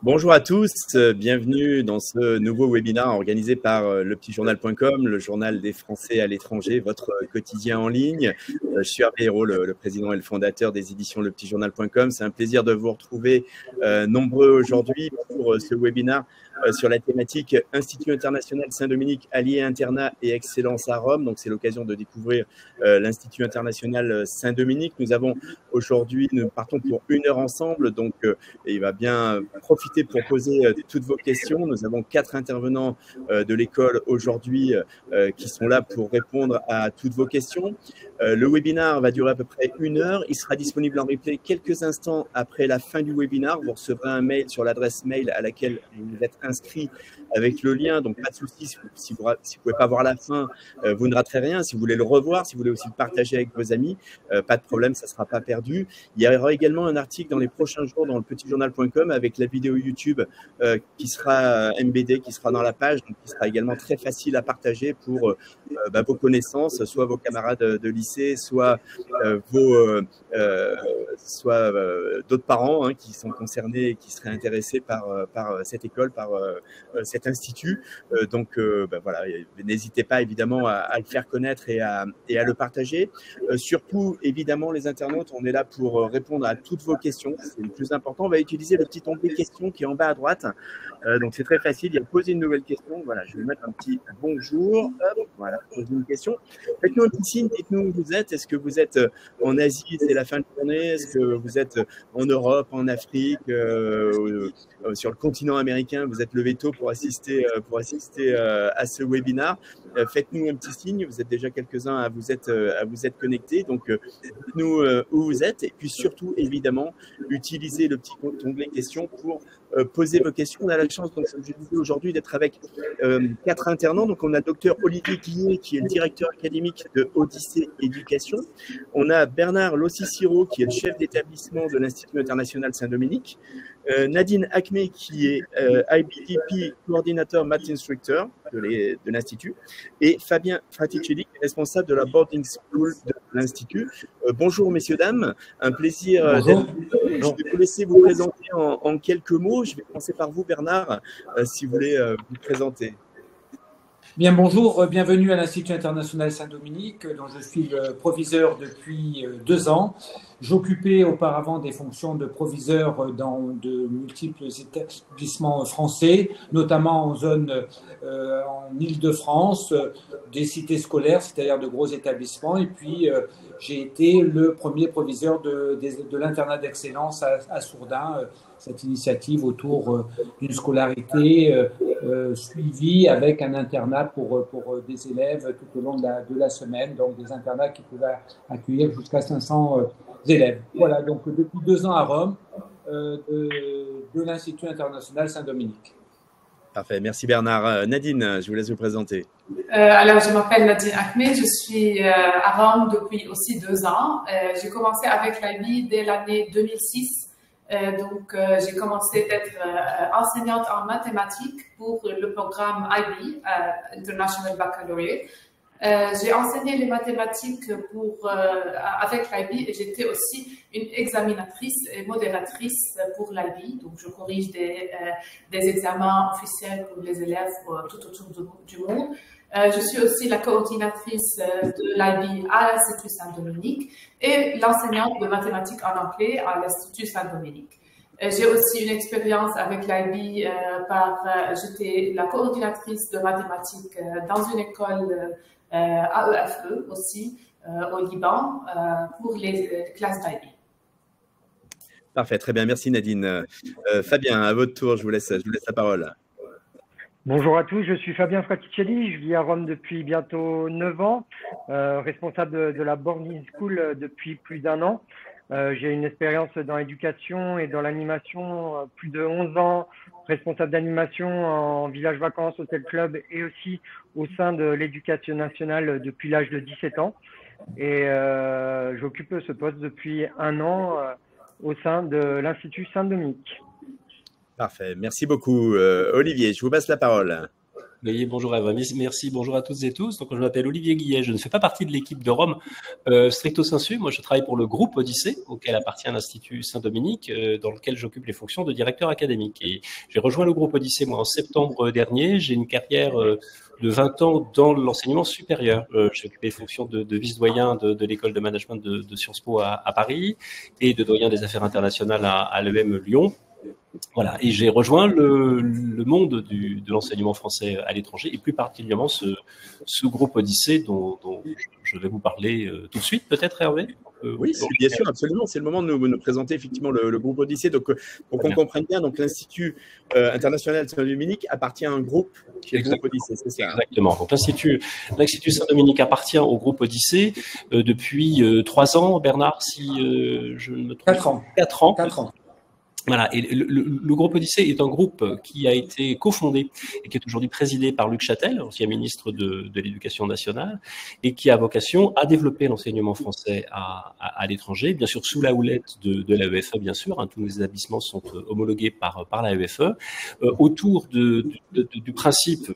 Bonjour à tous, bienvenue dans ce nouveau webinaire organisé par lepetitjournal.com, le journal des Français à l'étranger, votre quotidien en ligne. Je suis Hervé Hérault, le président et le fondateur des éditions lepetitjournal.com. C'est un plaisir de vous retrouver nombreux aujourd'hui pour ce webinaire sur la thématique Institut international Saint-Dominique, allié internat et excellence à Rome. Donc c'est l'occasion de découvrir l'Institut international Saint-Dominique. Nous partons pour 1 heure ensemble, donc il va bien profiter pour poser toutes vos questions. Nous avons 4 intervenants de l'école aujourd'hui qui sont là pour répondre à toutes vos questions. Le webinaire va durer à peu près 1 heure. Il sera disponible en replay quelques instants après la fin du webinaire. Vous recevrez un mail sur l'adresse mail à laquelle vous êtes inscrit avec le lien. Donc, pas de souci. Si vous ne pouvez pas voir la fin, vous ne raterez rien. Si vous voulez le revoir, si vous voulez aussi le partager avec vos amis, pas de problème, ça ne sera pas perdu. Il y aura également un article dans les prochains jours dans lepetitjournal.com avec la vidéo YouTube qui sera MBD, qui sera dans la page, donc qui sera également très facile à partager pour vos connaissances, soit vos camarades de lycée, soit d'autres parents qui sont concernés et qui seraient intéressés par cette école, par cet institut. Voilà, n'hésitez pas évidemment à le faire connaître et à le partager. Surtout, évidemment, les internautes, on est là pour répondre à toutes vos questions. C'est le plus important. On va utiliser le petit onglet questions qui est en bas à droite. Donc, c'est très facile. Il y a poser une nouvelle question. Voilà, je vais mettre un petit bonjour. Hop, voilà, poser une question. Faites-nous un petit signe. Dites-nous où vous êtes. Est-ce que vous êtes en Asie, c'est la fin de journée? Est-ce que vous êtes en Europe, en Afrique, sur le continent américain? Vous êtes levé tôt pour assister à ce webinaire. Faites-nous un petit signe. Vous êtes déjà quelques-uns à vous être connectés. Donc, dites-nous où vous êtes. Et puis surtout, évidemment, utilisez le petit onglet questions pour poser vos questions. On a la chance, donc, comme je disais aujourd'hui, d'être avec 4 internats. Donc, on a le docteur Olivier Guillet, qui est le directeur académique de Odyssée Éducation. On a Bernard Lossiciro, qui est le chef d'établissement de l'Institut international Saint-Dominique. Nadine Acme, qui est IBDP Coordinator Math Instructor de l'Institut. Et Fabien Fraticelli, qui est responsable de la boarding school de l'Institut. Bonjour, messieurs, dames. Un plaisir d'être. Je vais vous laisser vous présenter en quelques mots. Je vais commencer par vous, Bernard, si vous voulez vous présenter. Bien, bonjour, bienvenue à l'Institut international Saint-Dominique, dont je suis le proviseur depuis 2 ans. J'occupais auparavant des fonctions de proviseur dans de multiples établissements français, notamment en zone en Île-de-France, des cités scolaires, c'est-à-dire de gros établissements. Et puis, j'ai été le premier proviseur de l'internat d'excellence à Sourdin, cette initiative autour d'une scolarité suivie avec un internat pour des élèves tout au long de la semaine, donc des internats qui pouvaient accueillir jusqu'à 500 élèves. Voilà, donc depuis 2 ans à Rome, de l'Institut international Saint-Dominique. Parfait, merci Bernard. Nadine, je vous laisse vous présenter. Alors, je m'appelle Nadine Acme, je suis à Rome depuis aussi 2 ans. J'ai commencé avec l'IB dès l'année 2006. J'ai commencé d'être enseignante en mathématiques pour le programme IB, International Baccalaureate. J'ai enseigné les mathématiques avec l'IB et j'étais aussi une examinatrice et modératrice pour l'IB. Donc, je corrige des examens officiels pour les élèves tout autour du monde. Je suis aussi la coordinatrice de l'IB à l'Institut Saint-Dominique et l'enseignante de mathématiques en anglais à l'Institut Saint-Dominique. J'ai aussi une expérience avec l'IB j'étais la coordinatrice de mathématiques dans une école AEFE aussi au Liban pour les classes d'IB. Parfait, très bien, merci Nadine. Fabien, à votre tour, je vous laisse la parole. Bonjour à tous, je suis Fabien Fraticelli, je vis à Rome depuis bientôt 9 ans, responsable de la boarding school depuis plus d'1 an. J'ai une expérience dans l'éducation et dans l'animation, plus de 11 ans, responsable d'animation en village vacances, hôtel club et aussi au sein de l'éducation nationale depuis l'âge de 17 ans. Et j'occupe ce poste depuis 1 an au sein de l'Institut Saint-Dominique. Parfait, merci beaucoup. Olivier, je vous passe la parole. Oui, bonjour Eva, merci, bonjour à toutes et tous. Donc, je m'appelle Olivier Guillet, je ne fais pas partie de l'équipe de Rome stricto sensu. Moi, je travaille pour le groupe Odyssée, auquel appartient l'Institut Saint-Dominique, dans lequel j'occupe les fonctions de directeur académique. Et j'ai rejoint le groupe Odyssée, moi, en septembre dernier. J'ai une carrière de 20 ans dans l'enseignement supérieur. J'ai occupé les fonctions de vice-doyen de l'école de management de Sciences Po à Paris et de doyen des affaires internationales à l'EM Lyon. Voilà, et j'ai rejoint le monde de l'enseignement français à l'étranger et plus particulièrement ce groupe Odyssée dont je vais vous parler tout de suite, peut-être Hervé. Oui, bien sûr, absolument. C'est le moment de nous présenter effectivement le groupe Odyssée. Donc, pour qu'on comprenne bien, donc l'Institut international Saint-Dominique appartient à un groupe qui est le groupe Odyssée, c'est ça? Exactement. Donc, l'Institut Saint-Dominique appartient au groupe Odyssée depuis 3 ans, Bernard, si je ne me trompe pas. 4 ans. 4 ans. 4 ans. Voilà, et le groupe Odyssée est un groupe qui a été cofondé et qui est aujourd'hui présidé par Luc Châtel, ancien ministre de l'Éducation nationale, et qui a vocation à développer l'enseignement français à l'étranger, bien sûr sous la houlette de l'AEFE, bien sûr, hein, tous les établissements sont homologués par l'AEFE, autour du principe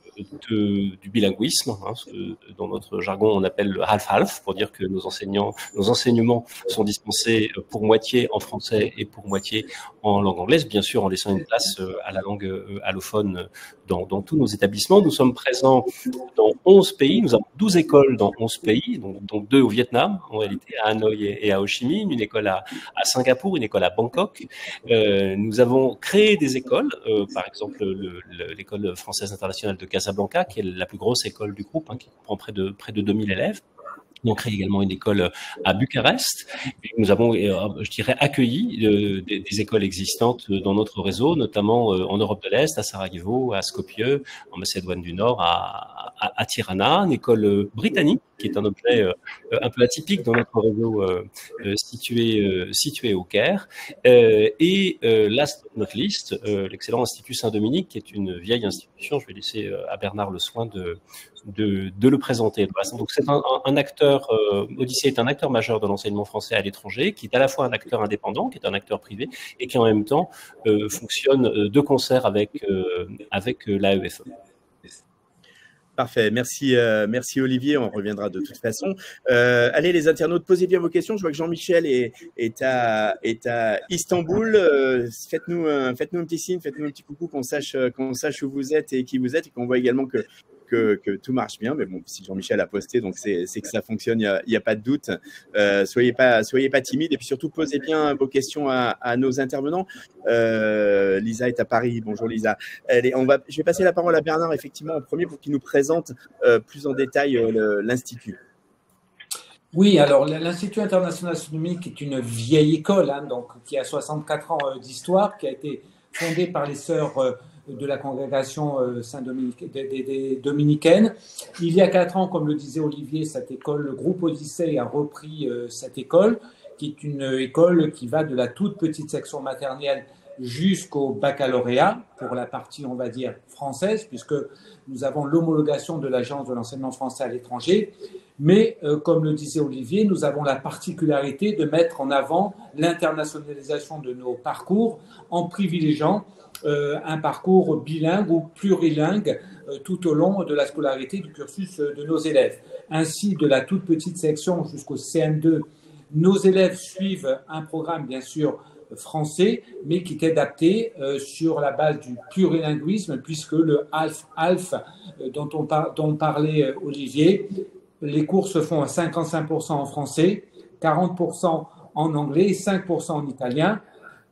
du bilinguisme, hein, ce que dans notre jargon on appelle le half-half, pour dire que nos enseignements sont dispensés pour moitié en français et pour moitié en langue anglaise, bien sûr en laissant une place à la langue allophone dans tous nos établissements. Nous sommes présents dans 11 pays, nous avons 12 écoles dans 11 pays, donc 2 au Vietnam, en réalité à Hanoï et à Ho Chi Minh, une école à Singapour, une école à Bangkok. Nous avons créé des écoles, par exemple l'école française internationale de Casablanca, qui est la plus grosse école du groupe, hein, qui comprend près de 2000 élèves. On crée également une école à Bucarest. Et nous avons, je dirais, accueilli des écoles existantes dans notre réseau, notamment en Europe de l'Est, à Sarajevo, à Skopje, en Macédoine du Nord, à Tirana, une école britannique, qui est un objet un peu atypique dans notre réseau situé au Caire. Et last but not least, l'excellent Institut Saint-Dominique, qui est une vieille institution. Je vais laisser à Bernard le soin de le présenter. Donc c'est un acteur, Odyssée est un acteur majeur de l'enseignement français à l'étranger, qui est à la fois un acteur indépendant, qui est un acteur privé, et qui en même temps fonctionne de concert avec l'AEFE. Parfait, merci Olivier, on reviendra de toute façon. Allez les internautes, posez bien vos questions. Je vois que Jean-Michel est à Istanbul. Faites-nous un petit signe, faites-nous un petit coucou, qu'on sache où vous êtes et qui vous êtes, et qu'on voit également que tout marche bien. Mais bon, si Jean-Michel a posté, donc c'est que ça fonctionne, il n'y a pas de doute. Soyez pas timide, et puis surtout posez bien vos questions à nos intervenants. Lisa est à Paris. Bonjour Lisa. Je vais passer la parole à Bernard effectivement en premier pour qu'il nous présente plus en détail l'Institut. Oui, alors l'Institut international Saint-Dominique est une vieille école, hein, donc, qui a 64 ans d'histoire, qui a été fondée par les sœurs de la congrégation Saint-Dominique, des dominicaines. Il y a 4 ans, comme le disait Olivier, cette école, le groupe Odyssée a repris cette école, qui est une école qui va de la toute petite section maternelle jusqu'au baccalauréat, pour la partie, on va dire, française, puisque nous avons l'homologation de l'Agence de l'enseignement français à l'étranger. Mais, comme le disait Olivier, nous avons la particularité de mettre en avant l'internationalisation de nos parcours en privilégiant un parcours bilingue ou plurilingue tout au long de la scolarité du cursus de nos élèves. Ainsi, de la toute petite section jusqu'au CM2, nos élèves suivent un programme, bien sûr, français, mais qui est adapté sur la base du plurilinguisme, puisque le half-half dont parlait Olivier, les cours se font à 55% en français, 40% en anglais et 5% en italien.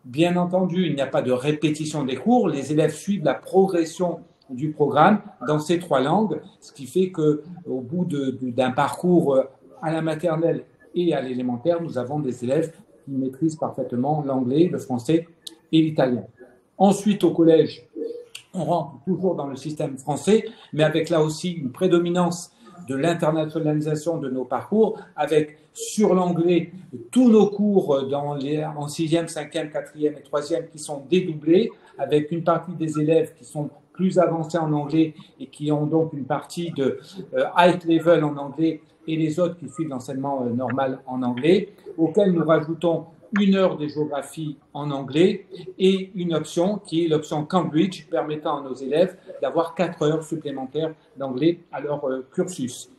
Bien entendu, il n'y a pas de répétition des cours. Les élèves suivent la progression du programme dans ces 3 langues, ce qui fait qu'au bout d'un parcours à la maternelle et à l'élémentaire, nous avons des élèves qui maîtrisent parfaitement l'anglais, le français et l'italien. Ensuite, au collège, on rentre toujours dans le système français, mais avec là aussi une prédominance de l'internationalisation de nos parcours, avec sur l'anglais tous nos cours en 6e, 5e, 4e et 3e qui sont dédoublés, avec une partie des élèves qui sont plus avancés en anglais et qui ont donc une partie de high level en anglais, et les autres qui suivent l'enseignement normal en anglais, auquel nous rajoutons 1 heure de géographie en anglais et une option qui est l'option Cambridge, permettant à nos élèves d'avoir 4 heures supplémentaires d'anglais à leur cursus.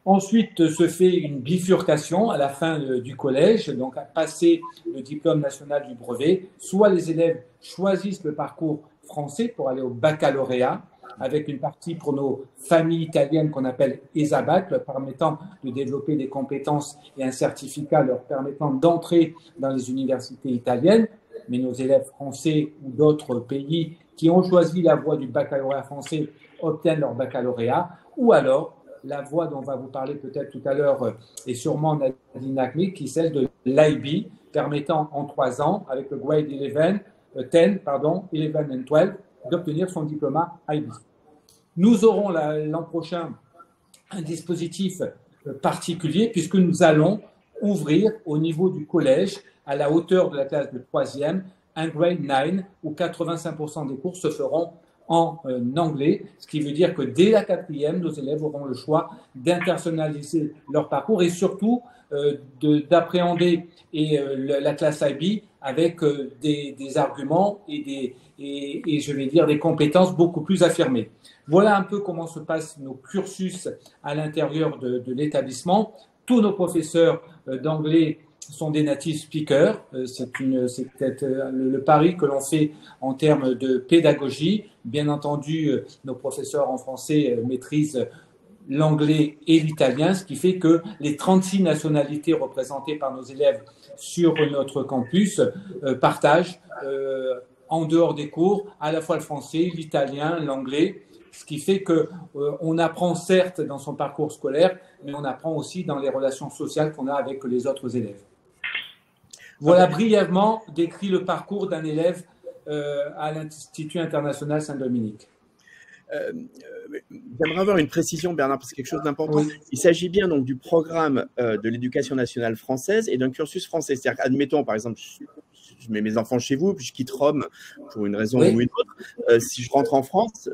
Ensuite se fait une bifurcation à la fin du collège, donc à passer le diplôme national du brevet. Soit les élèves choisissent le parcours français pour aller au baccalauréat, avec une partie pour nos familles italiennes qu'on appelle ESABAC, leur permettant de développer des compétences et un certificat leur permettant d'entrer dans les universités italiennes. Mais nos élèves français ou d'autres pays qui ont choisi la voie du baccalauréat français obtiennent leur baccalauréat, ou alors la voie dont on va vous parler peut-être tout à l'heure est sûrement Nadine Acme, qui est celle de l'IB, permettant en 3 ans, avec le grade 11 and 12, d'obtenir son diplôme IB. Nous aurons l'an prochain un dispositif particulier puisque nous allons ouvrir au niveau du collège, à la hauteur de la classe de 3e, un grade 9 où 85% des cours se feront en anglais, ce qui veut dire que dès la 4e, nos élèves auront le choix d'intersonnaliser leur parcours et surtout d'appréhender la classe IB avec des arguments et je vais dire des compétences beaucoup plus affirmées. Voilà un peu comment se passent nos cursus à l'intérieur de l'établissement. Tous nos professeurs d'anglais sont des native speakers. C'est peut-être le pari que l'on fait en termes de pédagogie. Bien entendu, nos professeurs en français maîtrisent l'anglais et l'italien, ce qui fait que les 36 nationalités représentées par nos élèves sur notre campus partagent en dehors des cours à la fois le français, l'italien, l'anglais, ce qui fait qu'on apprend certes dans son parcours scolaire, mais on apprend aussi dans les relations sociales qu'on a avec les autres élèves. Voilà brièvement décrit le parcours d'un élève à l'Institut international Saint-Dominique. J'aimerais avoir une précision, Bernard, parce que c'est quelque chose d'important. Oui. Il s'agit bien donc du programme de l'éducation nationale française et d'un cursus français. C'est-à-dire, admettons, par exemple, je mets mes enfants chez vous, puis je quitte Rome pour une raison ou une autre. Si je rentre en France,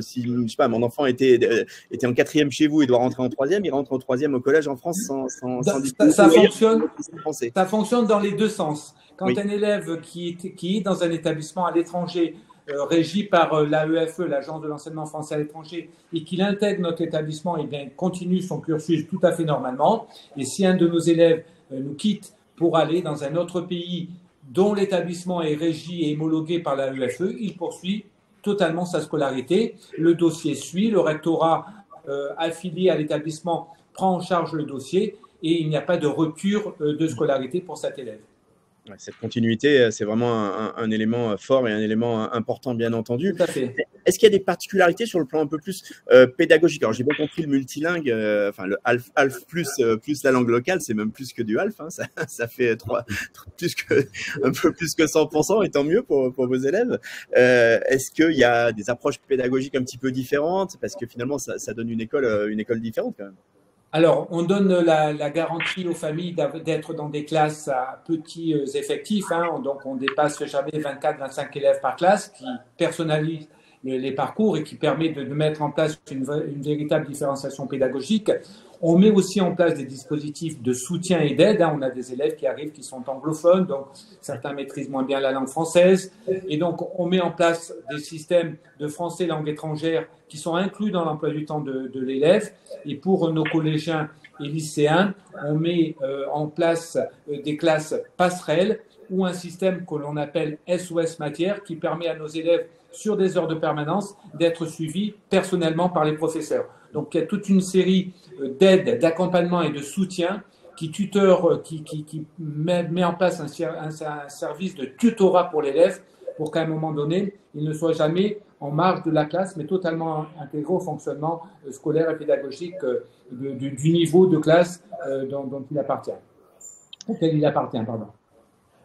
si je sais pas, mon enfant était en 4e chez vous et doit rentrer en 3e, il rentre en 3e au collège en France sans diplôme. Ça fonctionne dans les deux sens. Quand un élève qui est dans un établissement à l'étranger régi par l'AEFE, l'Agence de l'enseignement français à l'étranger, et qu'il intègre notre établissement, et bien, il continue son cursus tout à fait normalement. Et si un de nos élèves nous quitte pour aller dans un autre pays dont l'établissement est régi et homologué par l'AEFE, il poursuit totalement sa scolarité. Le dossier suit, le rectorat affilié à l'établissement prend en charge le dossier et il n'y a pas de rupture de scolarité pour cet élève. Cette continuité, c'est vraiment un élément fort et un élément important, bien entendu. Tout à fait. Est-ce qu'il y a des particularités sur le plan un peu plus pédagogique? Alors, j'ai bien compris le multilingue, enfin le ALF plus la langue locale, c'est même plus que du ALF, hein, ça fait un peu plus que 100%, et tant mieux pour vos élèves. Est-ce qu'il y a des approches pédagogiques un petit peu différentes? Parce que finalement, ça donne une école différente quand même. Alors, on donne la garantie aux familles d'être dans des classes à petits effectifs, hein, donc on ne dépasse jamais 24-25 élèves par classe, qui personnalisent les parcours et qui permet de mettre en place une véritable différenciation pédagogique. On met aussi en place des dispositifs de soutien et d'aide. On a des élèves qui arrivent qui sont anglophones, donc certains maîtrisent moins bien la langue française. Et donc, on met en place des systèmes de français langue étrangère qui sont inclus dans l'emploi du temps de l'élève. Et pour nos collégiens et lycéens, on met en place des classes passerelles ou un système que l'on appelle SOS matière qui permet à nos élèves, sur des heures de permanence, d'être suivis personnellement par les professeurs. Donc, il y a toute une série d'aides, d'accompagnement et de soutien qui met en place un service de tutorat pour l'élève pour qu'à un moment donné, il ne soit jamais en marge de la classe, mais totalement intégré au fonctionnement scolaire et pédagogique du niveau de classe dont il appartient, auquel il appartient, pardon.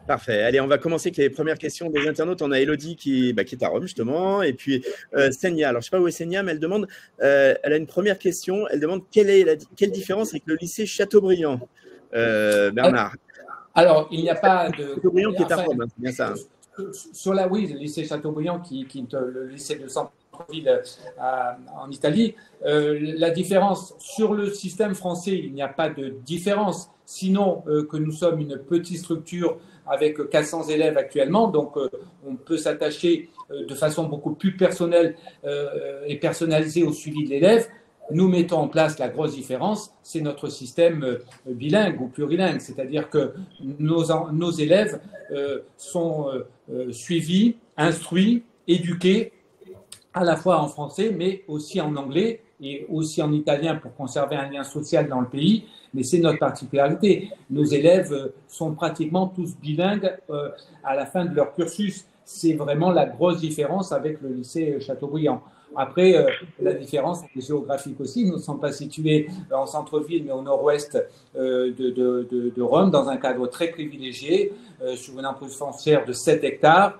Parfait. Allez, on va commencer avec les premières questions des internautes. On a Elodie qui est à Rome, justement. Et puis, Senia. Alors, je ne sais pas où est Senia, mais elle demande, elle a une première question. Elle demande quelle différence avec le lycée Chateaubriand, Bernard? Alors, il n'y a pas de… Chateaubriand qui est à Rome, c'est bien ça. Sur le lycée Chateaubriand, qui est le lycée de centre-ville en Italie, la différence sur le système français, il n'y a pas de différence. Sinon que nous sommes une petite structure avec 400 élèves actuellement, donc on peut s'attacher de façon beaucoup plus personnelle et personnalisée au suivi de l'élève. Nous mettons en place la grosse différence, c'est notre système bilingue ou plurilingue, c'est-à-dire que nos élèves sont suivis, instruits, éduqués à la fois en français, mais aussi en anglais et aussi en italien pour conserver un lien social dans le pays. Mais c'est notre particularité. Nos élèves sont pratiquement tous bilingues à la fin de leur cursus. C'est vraiment la grosse différence avec le lycée Chateaubriand. Après, la différence est géographique aussi. Nous ne sommes pas situés en centre-ville, mais au nord-ouest de Rome, dans un cadre très privilégié, sur une emprise foncière de 7 hectares,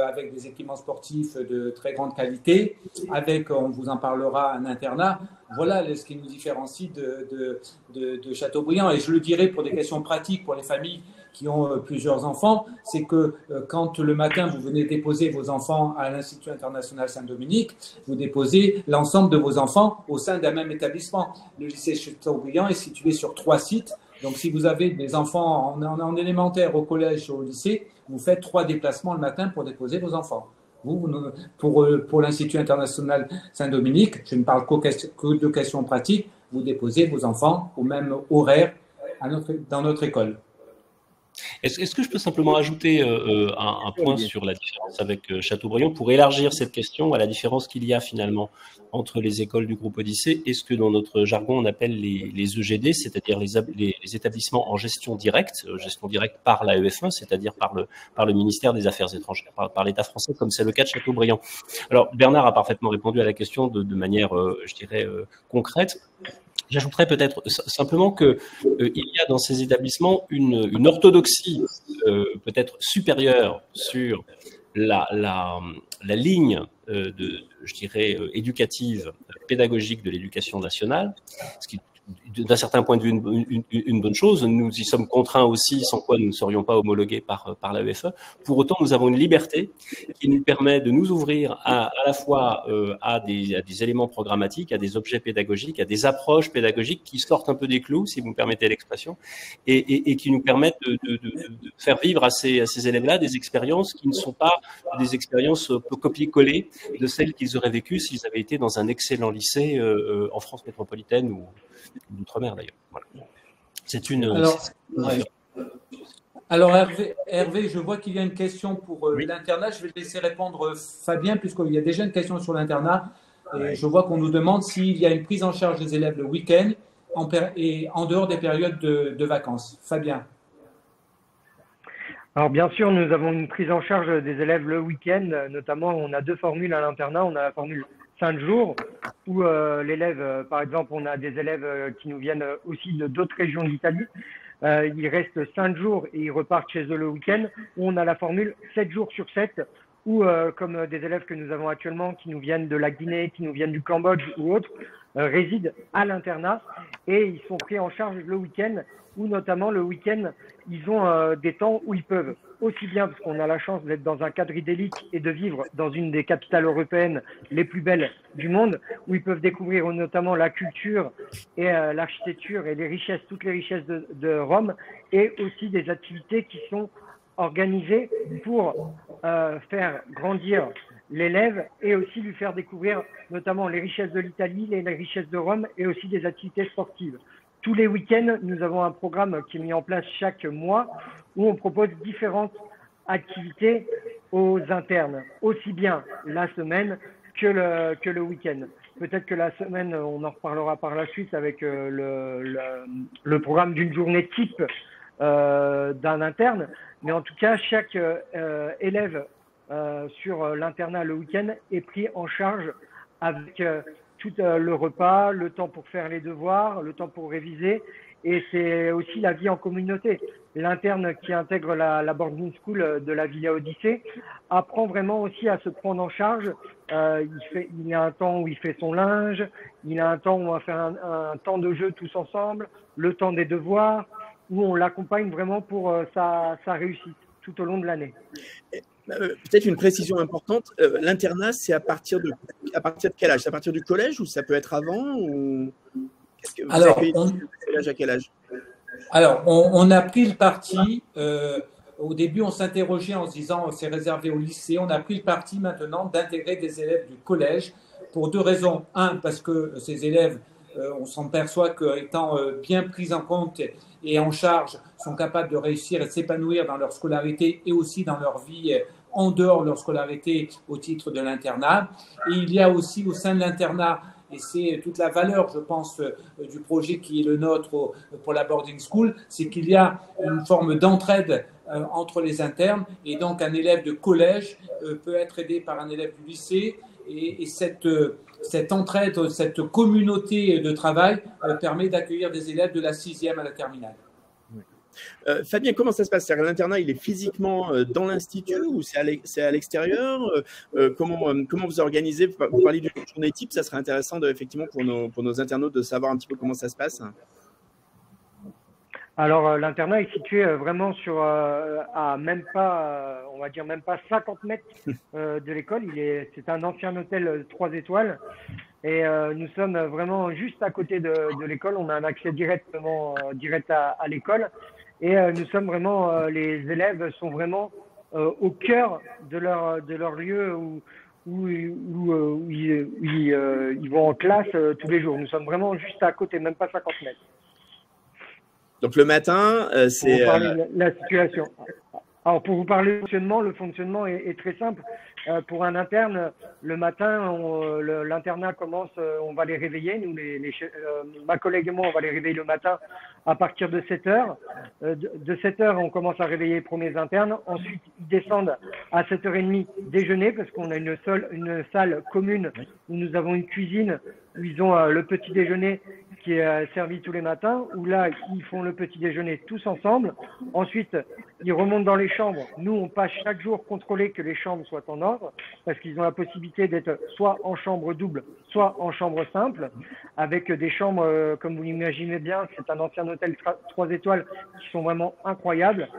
avec des équipements sportifs de très grande qualité, avec, on vous en parlera, un internat. Voilà ce qui nous différencie de Chateaubriand. Et je le dirais pour des questions pratiques pour les familles qui ont plusieurs enfants, c'est que quand le matin vous venez déposer vos enfants à l'Institut international Saint-Dominique, vous déposez l'ensemble de vos enfants au sein d'un même établissement. Le lycée Chateaubriand est situé sur 3 sites. Donc, si vous avez des enfants en élémentaire, au collège ou au lycée, vous faites 3 déplacements le matin pour déposer vos enfants. Pour l'Institut international Saint-Dominique, je ne parle que de questions pratiques, vous déposez vos enfants au même horaire dans notre école. Est-ce que je peux simplement ajouter un point sur la différence avec Chateaubriand pour élargir cette question à la différence qu'il y a finalement entre les écoles du groupe Odyssée et ce que dans notre jargon on appelle les EGD, c'est-à-dire les établissements en gestion directe par l'AEF1, c'est-à-dire par le ministère des Affaires étrangères, par l'État français, comme c'est le cas de Chateaubriand. Alors Bernard a parfaitement répondu à la question de manière, je dirais, concrète. J'ajouterais peut-être simplement que il y a dans ces établissements une orthodoxie peut-être supérieure sur la ligne je dirais, éducative, pédagogique de l'éducation nationale, ce qui d'un certain point de vue une bonne chose. Nous y sommes contraints aussi, sans quoi nous ne serions pas homologués par l'AEFE. Pour autant, nous avons une liberté qui nous permet de nous ouvrir à la fois à des éléments programmatiques, à des objets pédagogiques, à des approches pédagogiques qui sortent un peu des clous, si vous me permettez l'expression, et qui nous permettent de faire vivre à ces élèves-là des expériences qui ne sont pas des expériences copier-coller de celles qu'ils auraient vécues s'ils avaient été dans un excellent lycée en France métropolitaine ou d'outre-mer d'ailleurs. Voilà. C'est une. Alors Hervé, je vois qu'il y a une question pour l'internat. Je vais laisser répondre Fabien, puisqu'il y a déjà une question sur l'internat. Et je vois qu'on nous demande s'il y a une prise en charge des élèves le week-end et en dehors des périodes de vacances. Fabien. Alors bien sûr, nous avons une prise en charge des élèves le week-end. Notamment, on a 2 formules à l'internat. On a la formule 5 jours où l'élève, par exemple, on a des élèves qui nous viennent aussi d'autres régions d'Italie. Ils restent 5 jours et ils repartent chez eux le week-end. On a la formule 7 jours sur 7 où, comme des élèves que nous avons actuellement qui nous viennent de la Guinée, qui nous viennent du Cambodge ou autres, résident à l'internat et ils sont pris en charge le week-end où notamment le week-end, ils ont des temps où ils peuvent aussi bien, parce qu'on a la chance d'être dans un cadre idyllique et de vivre dans une des capitales européennes les plus belles du monde, où ils peuvent découvrir notamment la culture et l'architecture et les richesses, toutes les richesses de Rome, et aussi des activités qui sont organisées pour faire grandir l'élève et aussi lui faire découvrir notamment les richesses de l'Italie, les richesses de Rome et aussi des activités sportives. Tous les week-ends, nous avons un programme qui est mis en place chaque mois où on propose différentes activités aux internes, aussi bien la semaine que le week-end. Peut-être que la semaine, on en reparlera par la suite avec le programme d'une journée type d'un interne, mais en tout cas, chaque élève sur l'internat le week-end est pris en charge avec tout le repas, le temps pour faire les devoirs, le temps pour réviser, et c'est aussi la vie en communauté. L'interne qui intègre la boarding school de la Villa Odyssée apprend vraiment aussi à se prendre en charge. Il a un temps où il fait son linge, il a un temps où on va faire un temps de jeu tous ensemble, le temps des devoirs, où on l'accompagne vraiment pour sa réussite tout au long de l'année. Peut-être une précision importante, l'internat, c'est à partir de quel âge? C'est à partir du collège ou ça peut être avant ou... Alors, à quel âge? Alors, on a pris le parti Au début, on s'interrogeait en se disant c'est réservé au lycée. On a pris le parti maintenant d'intégrer des élèves du collège pour deux raisons. Un, parce que ces élèves, on s'en perçoit qu'étant bien pris en compte et en charge, sont capables de réussir et de s'épanouir dans leur scolarité et aussi dans leur vie en dehors de leur scolarité au titre de l'internat. Et il y a aussi au sein de l'internat, et c'est toute la valeur, je pense, du projet qui est le nôtre pour la boarding school, c'est qu'il y a une forme d'entraide entre les internes, et donc un élève de collège peut être aidé par un élève du lycée, et cette entraide, cette communauté de travail permet d'accueillir des élèves de la 6e à la terminale. Fabien, comment ça se passe? L'internat, il est physiquement dans l'institut ou c'est à l'extérieur? Comment vous organisez? Vous parlez d'une journée type, ça serait intéressant effectivement pour nos internautes de savoir un petit peu comment ça se passe. Alors, l'internat est situé vraiment à même pas, on va dire même pas 50 mètres de l'école. C'est un ancien hôtel 3 étoiles et nous sommes vraiment juste à côté de l'école. On a un accès direct à l'école et nous sommes vraiment, les élèves sont vraiment au cœur de leur lieu où ils vont en classe tous les jours. Nous sommes vraiment juste à côté, même pas 50 mètres. Donc le matin, c'est… Pour vous parler de la situation. Alors pour vous parler du fonctionnement, le fonctionnement est très simple. Pour un interne, le matin, l'internat commence, on va les réveiller. Nous, ma collègue et moi, on va les réveiller le matin à partir de 7 heures. De 7 heures, on commence à réveiller les premiers internes. Ensuite, ils descendent à 7h30 déjeuner parce qu'on a une salle commune où nous avons une cuisine où ils ont le petit déjeuner qui est servi tous les matins, où là, ils font le petit déjeuner tous ensemble. Ensuite, ils remontent dans les chambres. Nous, on passe chaque jour contrôler que les chambres soient en ordre, parce qu'ils ont la possibilité d'être soit en chambre double, soit en chambre simple, avec des chambres, comme vous l'imaginez bien, c'est un ancien hôtel 3 étoiles, qui sont vraiment incroyables,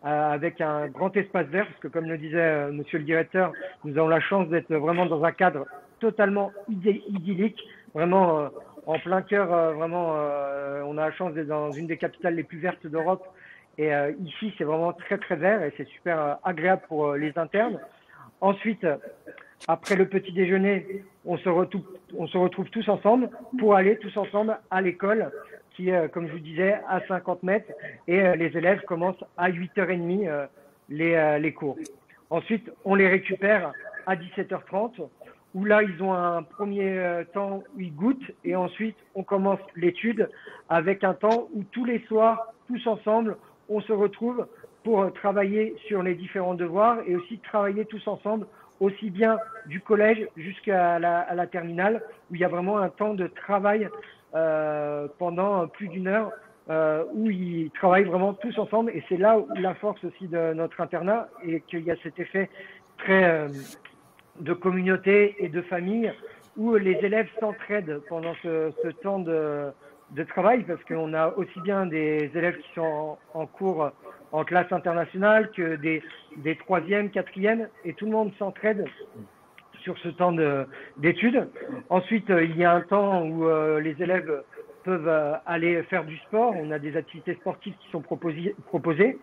avec un grand espace vert, parce que comme le disait monsieur le directeur, nous avons la chance d'être vraiment dans un cadre totalement idyllique, vraiment en plein cœur, on a la chance d'être dans une des capitales les plus vertes d'Europe. Et ici, c'est vraiment très, très vert et c'est super agréable pour les internes. Ensuite, après le petit déjeuner, on se retrouve tous ensemble pour aller tous ensemble à l'école qui est, comme je vous disais, à 50 mètres. Et les élèves commencent à 8h30 les cours. Ensuite, on les récupère à 17h30. Où là, ils ont un premier temps où ils goûtent et ensuite, on commence l'étude avec un temps où tous les soirs, tous ensemble, on se retrouve pour travailler sur les différents devoirs et aussi travailler tous ensemble, aussi bien du collège jusqu'à la terminale, où il y a vraiment un temps de travail pendant plus d'une heure où ils travaillent vraiment tous ensemble. Et c'est là où la force aussi de notre internat et qu'il y a cet effet très… de communauté et de famille où les élèves s'entraident pendant ce temps de travail parce qu'on a aussi bien des élèves qui sont en cours en classe internationale que des 3e, 4e et tout le monde s'entraide sur ce temps d'études. Ensuite, il y a un temps où les élèves peuvent aller faire du sport. On a des activités sportives qui sont proposées.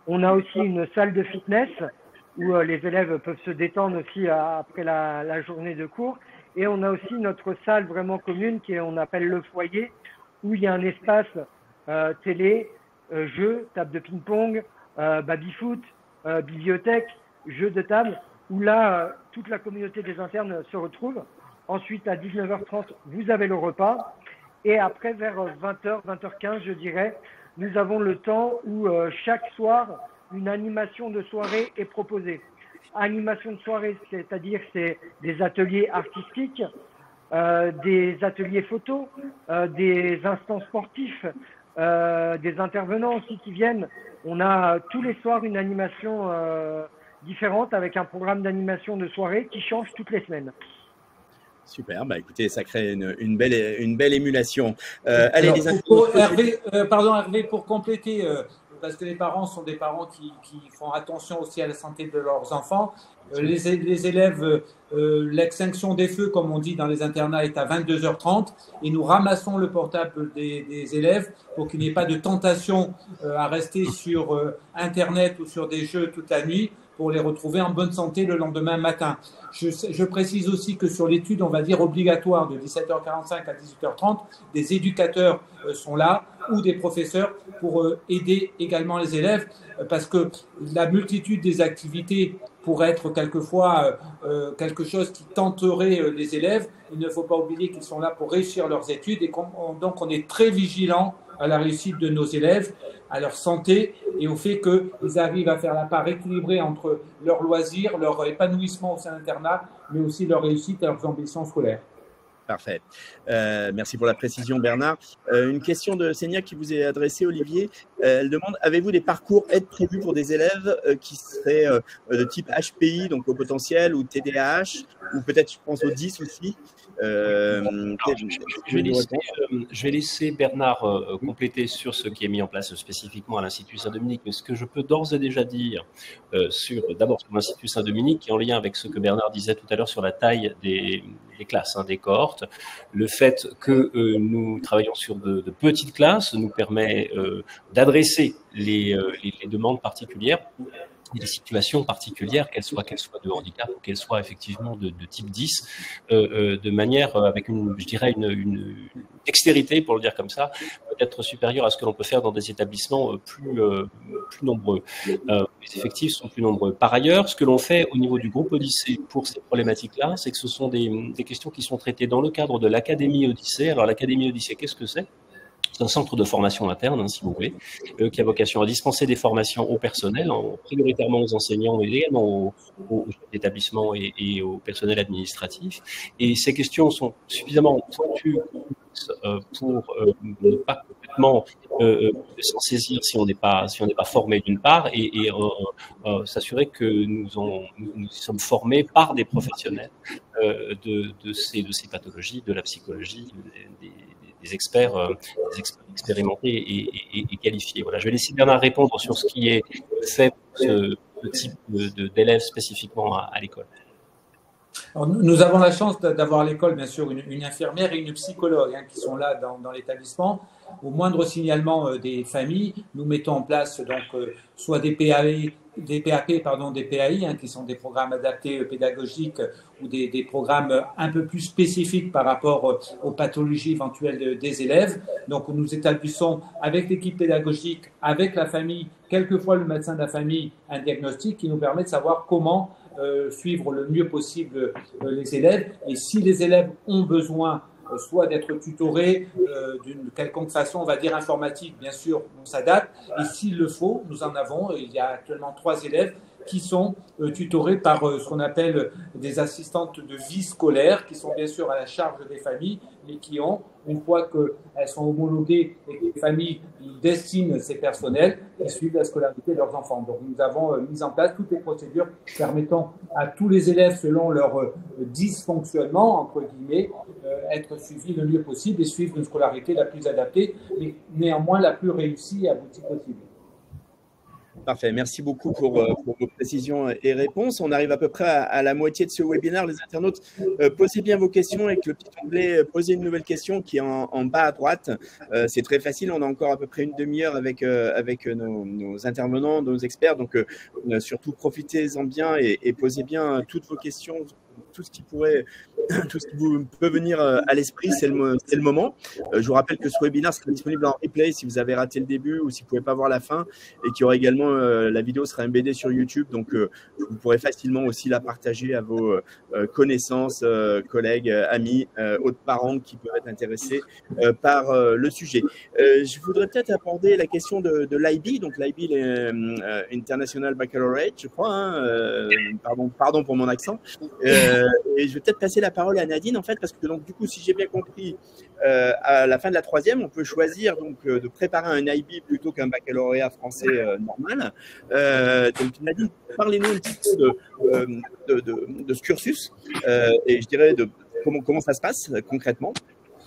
On a aussi une salle de fitness où les élèves peuvent se détendre aussi après la journée de cours. Et on a aussi notre salle vraiment commune on appelle le foyer, où il y a un espace télé, jeux, table de ping-pong, baby-foot, bibliothèque, jeux de table, où là, toute la communauté des internes se retrouve. Ensuite, à 19h30, vous avez le repas. Et après, vers 20h, 20h15, je dirais, nous avons le temps où chaque soir, une animation de soirée est proposée. Animation de soirée, c'est-à-dire c'est des ateliers artistiques, des ateliers photos, des instants sportifs, des intervenants aussi qui viennent. On a tous les soirs une animation différente avec un programme d'animation de soirée qui change toutes les semaines. Super, écoutez, ça crée une belle émulation. Allez, alors, les Hervé, pour compléter parce que les parents sont des parents qui font attention aussi à la santé de leurs enfants. Les élèves, l'extinction des feux, comme on dit dans les internats, est à 22h30 et nous ramassons le portable des élèves pour qu'il n'y ait pas de tentation à rester sur Internet ou sur des jeux toute la nuit pour les retrouver en bonne santé le lendemain matin. Je précise aussi que sur l'étude, on va dire obligatoire de 17h45 à 18h30, des éducateurs sont là ou des professeurs pour aider également les élèves parce que la multitude des activités pourrait être quelquefois quelque chose qui tenterait les élèves. Il ne faut pas oublier qu'ils sont là pour réussir leurs études et donc on est très vigilant à la réussite de nos élèves, à leur santé et au fait qu'ils arrivent à faire la part équilibrée entre leurs loisirs, leur épanouissement au sein de l'internat, mais aussi leur réussite et leurs ambitions scolaires. Parfait. Merci pour la précision, Bernard. Une question de Sénia qui vous est adressée, Olivier. Elle demande, avez-vous des parcours aides prévus pour des élèves qui seraient de type HPI, donc au potentiel, ou TDAH, ou peut-être, je pense, au 10 aussi? Je vais laisser Bernard compléter sur ce qui est mis en place spécifiquement à l'Institut Saint-Dominique, mais ce que je peux d'ores et déjà dire d'abord sur l'Institut Saint-Dominique, qui est en lien avec ce que Bernard disait tout à l'heure sur la taille des classes, des cohortes. Le fait que nous travaillons sur de petites classes nous permet d'adresser les demandes particulières, des situations particulières, qu'elles soient de handicap ou qu'elles soient effectivement de type 10, de manière avec une dextérité, pour le dire comme ça, peut-être supérieure à ce que l'on peut faire dans des établissements plus nombreux. Les effectifs sont plus nombreux. Par ailleurs, ce que l'on fait au niveau du groupe Odyssée pour ces problématiques-là, c'est que ce sont des questions qui sont traitées dans le cadre de l'Académie Odyssée. Alors l'Académie Odyssée, qu'est-ce que c'est ? C'est un centre de formation interne, si vous voulez, qui a vocation à dispenser des formations au personnel, prioritairement aux enseignants, mais également aux établissements et au personnel administratif. Et ces questions sont suffisamment pointues pour ne pas complètement s'en saisir si on n'est pas formé d'une part, et s'assurer que nous sommes formés par des professionnels de ces pathologies, de la psychologie, des experts expérimentés et qualifiés. Voilà, je vais laisser Bernard répondre sur ce qui est fait pour ce type d'élèves spécifiquement à l'école. Alors, nous avons la chance d'avoir à l'école, bien sûr, une infirmière et une psychologue qui sont là dans l'établissement. Au moindre signalement des familles, nous mettons en place donc soit des PAI, qui sont des programmes adaptés pédagogiques ou des programmes un peu plus spécifiques par rapport aux pathologies éventuelles des élèves. Donc, nous établissons avec l'équipe pédagogique, avec la famille, quelquefois le médecin de la famille, un diagnostic qui nous permet de savoir comment suivre le mieux possible les élèves. Et si les élèves ont besoin soit d'être tutorés d'une quelconque façon, on va dire informatique, bien sûr, on s'adapte. Et s'il le faut, nous en avons. Il y a actuellement 3 élèves qui sont tutorés par ce qu'on appelle des assistantes de vie scolaire, qui sont bien sûr à la charge des familles, mais qui ont, une fois qu'elles sont homologuées et que les familles destinent ces personnels, qui suivent la scolarité de leurs enfants. Donc nous avons mis en place toutes les procédures permettant à tous les élèves, selon leur dysfonctionnement, entre guillemets, être suivis le mieux possible et suivre une scolarité la plus adaptée, mais néanmoins la plus réussie et aboutie possible. Parfait, merci beaucoup pour vos précisions et réponses. On arrive à peu près à la moitié de ce webinaire. Les internautes, posez bien vos questions avec le petit onglet « Posez une nouvelle question » qui est en bas à droite. C'est très facile, on a encore à peu près une demi-heure avec nos intervenants, nos experts. Donc, surtout, profitez-en bien et posez bien toutes vos questions. Tout ce qui vous peut venir à l'esprit, c'est le moment. Je vous rappelle que ce webinaire sera disponible en replay si vous avez raté le début ou si vous ne pouvez pas voir la fin, et qu'il y aura également, la vidéo sera embedée sur YouTube, donc vous pourrez facilement aussi la partager à vos connaissances, collègues, amis, autres parents qui peuvent être intéressés par le sujet. Je voudrais peut-être aborder la question de l'IB, donc l'IB, International Baccalaureate, je crois, pardon pour mon accent. Et je vais peut-être passer la parole à Nadine, en fait, parce que donc, du coup, si j'ai bien compris, à la fin de la 3e, on peut choisir donc, de préparer un IB plutôt qu'un baccalauréat français normal. Donc, Nadine, parlez-nous un petit peu de ce cursus et je dirais de comment ça se passe concrètement.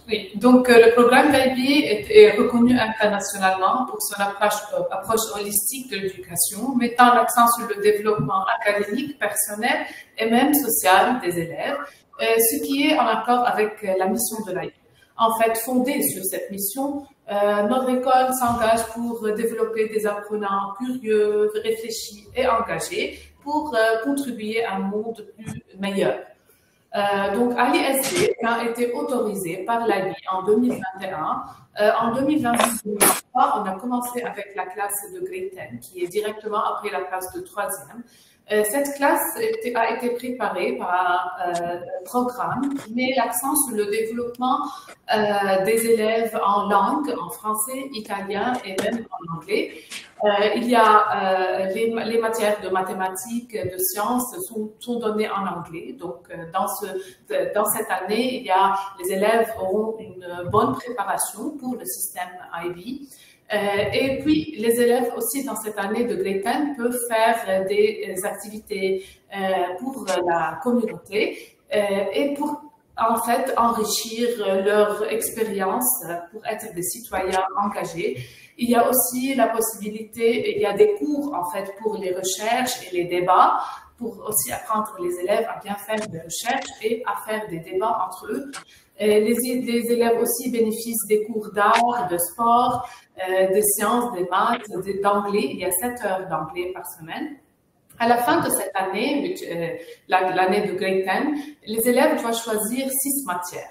Oui, donc le programme d'IB est reconnu internationalement pour son approche holistique de l'éducation, mettant l'accent sur le développement académique, personnel et même social des élèves, ce qui est en accord avec la mission de l'IB. En fait, fondée sur cette mission, notre école s'engage pour développer des apprenants curieux, réfléchis et engagés pour contribuer à un monde plus meilleur. Donc, l'ISD a été autorisé par l'IB en 2021. En 2022-2023, on a commencé avec la classe de Grade 10, qui est directement après la classe de 3e. Cette classe a été préparée par un programme qui met l'accent sur le développement des élèves en langue, en français, italien et même en anglais. Il y a les matières de mathématiques, de sciences sont données en anglais. Donc, dans cette année, les élèves auront une bonne préparation pour le système IB. Et puis, les élèves aussi dans cette année de Grade 10 peuvent faire des activités pour la communauté et pour en fait enrichir leur expérience pour être des citoyens engagés. Il y a aussi la possibilité, il y a des cours en fait pour les recherches et les débats, pour aussi apprendre les élèves à bien faire des recherches et à faire des débats entre eux. Les élèves aussi bénéficient des cours d'art, de sport, des sciences, des maths, d'anglais. Il y a 7 heures d'anglais par semaine. À la fin de cette année, l'année de Grade 10, les élèves doivent choisir 6 matières.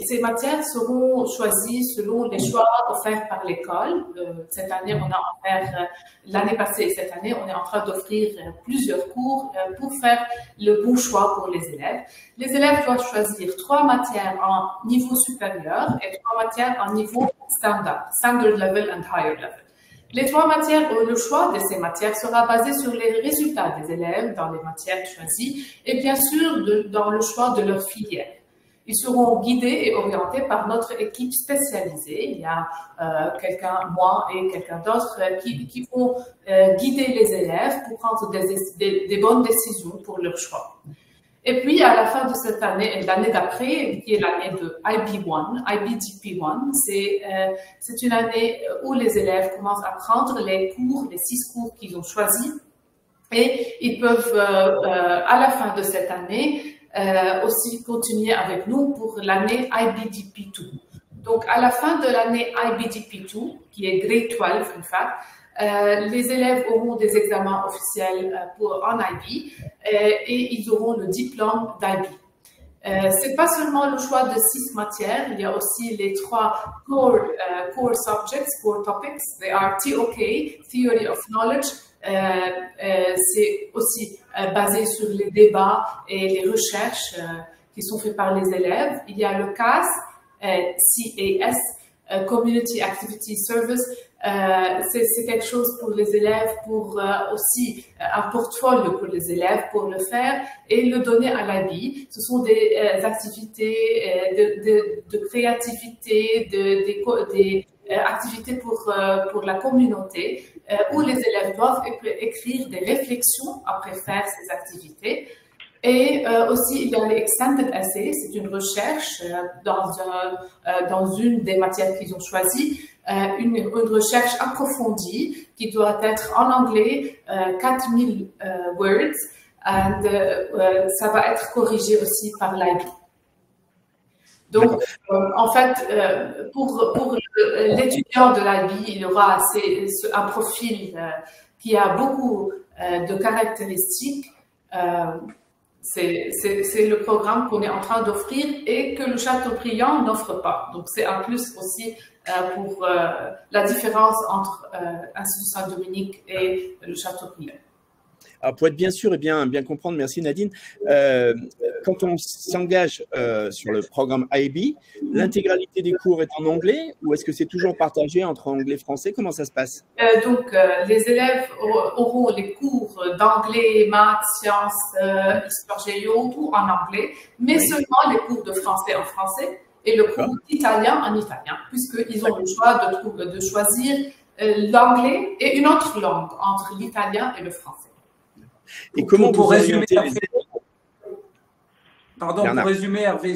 Ces matières seront choisies selon les choix offerts par l'école. Cette année, on a offert, l'année passée et cette année, on est en train d'offrir plusieurs cours pour faire le bon choix pour les élèves. Les élèves doivent choisir 3 matières en niveau supérieur et 3 matières en niveau standard level and higher level. Les 3 matières, le choix de ces matières sera basé sur les résultats des élèves dans les matières choisies et bien sûr dans le choix de leur filière. Ils seront guidés et orientés par notre équipe spécialisée. Il y a moi et quelqu'un d'autre qui vont guider les élèves pour prendre des bonnes décisions pour leur choix. Et puis, à la fin de cette année et l'année d'après, qui est l'année de IB1, IBDP1, c'est une année où les élèves commencent à prendre les 6 cours qu'ils ont choisis. Et ils peuvent, à la fin de cette année, aussi continuer avec nous pour l'année IBDP2. Donc, à la fin de l'année IBDP2, qui est Grade 12 en fait, les élèves auront des examens officiels en IB et ils auront le diplôme d'IB. C'est pas seulement le choix de 6 matières, il y a aussi les 3 core subjects, core topics. They are TOK, Theory of Knowledge. C'est aussi basé sur les débats et les recherches qui sont faites par les élèves. Il y a le CAS, CAS, Community Activity Service. C'est quelque chose pour les élèves, pour aussi un portfolio pour les élèves pour le faire et le donner à l'IB. Ce sont des activités de créativité, des activités pour la communauté où les élèves doivent écrire des réflexions après faire ces activités. Et aussi, il y a les Extended Essays, c'est une recherche dans une des matières qu'ils ont choisies, une recherche approfondie qui doit être en anglais, 4000 words, et ça va être corrigé aussi par l'IB. Donc, en fait, pour l'étudiant de l'IB, il aura un profil qui a beaucoup de caractéristiques. C'est le programme qu'on est en train d'offrir et que le Châteaubriand n'offre pas. Donc, c'est un plus aussi pour la différence entre Institut Saint-Dominique et le Châteaubriand. Alors, pour être bien sûr et bien comprendre, merci Nadine, quand on s'engage sur le programme IB, l'intégralité des cours est en anglais ou est-ce que c'est toujours partagé entre anglais et français? Comment ça se passe? Donc, les élèves auront les cours d'anglais, maths, sciences, histoire géo, tout en anglais, mais seulement les cours de français en français et le cours d'italien en italien, puisqu'ils ont le choix de choisir l'anglais et une autre langue entre l'italien et le français. Et comment pour résumer Pardon, Bernard. pour résumer, Hervé,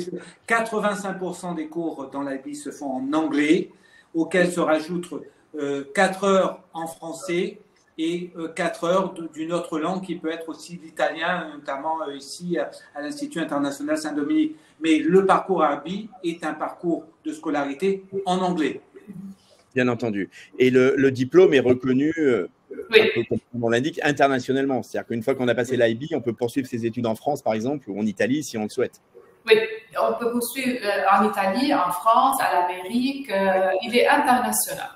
85% des cours dans l'IB se font en anglais, auxquels se rajoutent 4 heures en français et 4 heures d'une autre langue qui peut être aussi l'italien, notamment ici à l'Institut international Saint-Dominique. Mais le parcours IB est un parcours de scolarité en anglais. Bien entendu. Et le diplôme est reconnu, Oui. un peu comme on l'indique, internationalement. C'est-à-dire qu'une fois qu'on a passé l'IB, on peut poursuivre ses études en France, par exemple, ou en Italie, si on le souhaite. Oui, on peut poursuivre en Italie, en France, à l'Amérique. Il est international.